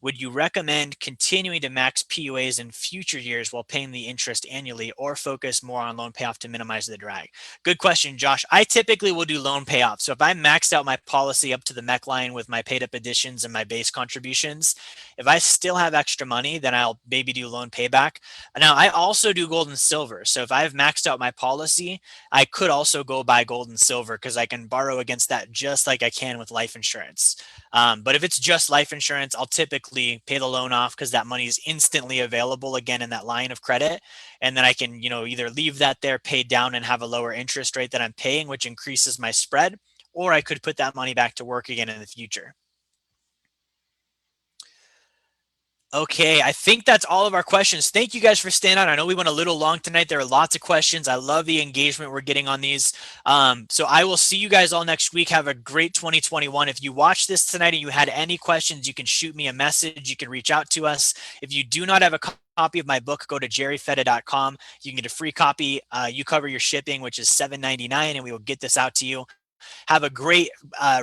would you recommend continuing to max PUAs in future years while paying the interest annually, or focus more on loan payoff to minimize the drag? Good question, Josh. I typically will do loan payoff. So if I maxed out my policy up to the MEC line with my paid up additions and my base contributions, if I still have extra money, then I'll maybe do loan payback. Now, I also do gold and silver. So if I've maxed out my policy, I could also go buy gold and silver because I can borrow against that just like I can with life insurance. But if it's just life insurance, I'll typically pay the loan off because that money is instantly available again in that line of credit. And then I can, either leave that there, pay down, and have a lower interest rate that I'm paying, which increases my spread, or I could put that money back to work again in the future. Okay, I think that's all of our questions. Thank you guys for staying on. I know we went a little long tonight. There are lots of questions. I love the engagement we're getting on these. So I will see you guys all next week. Have a great 2021. If you watched this tonight and you had any questions, you can shoot me a message. You can reach out to us. If you do not have a copy of my book, go to jerryfetta.com. You can get a free copy. You cover your shipping, which is $7.99, and we will get this out to you. Have a great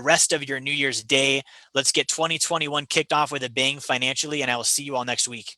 rest of your New Year's Day. Let's get 2021 kicked off with a bang financially, and I will see you all next week.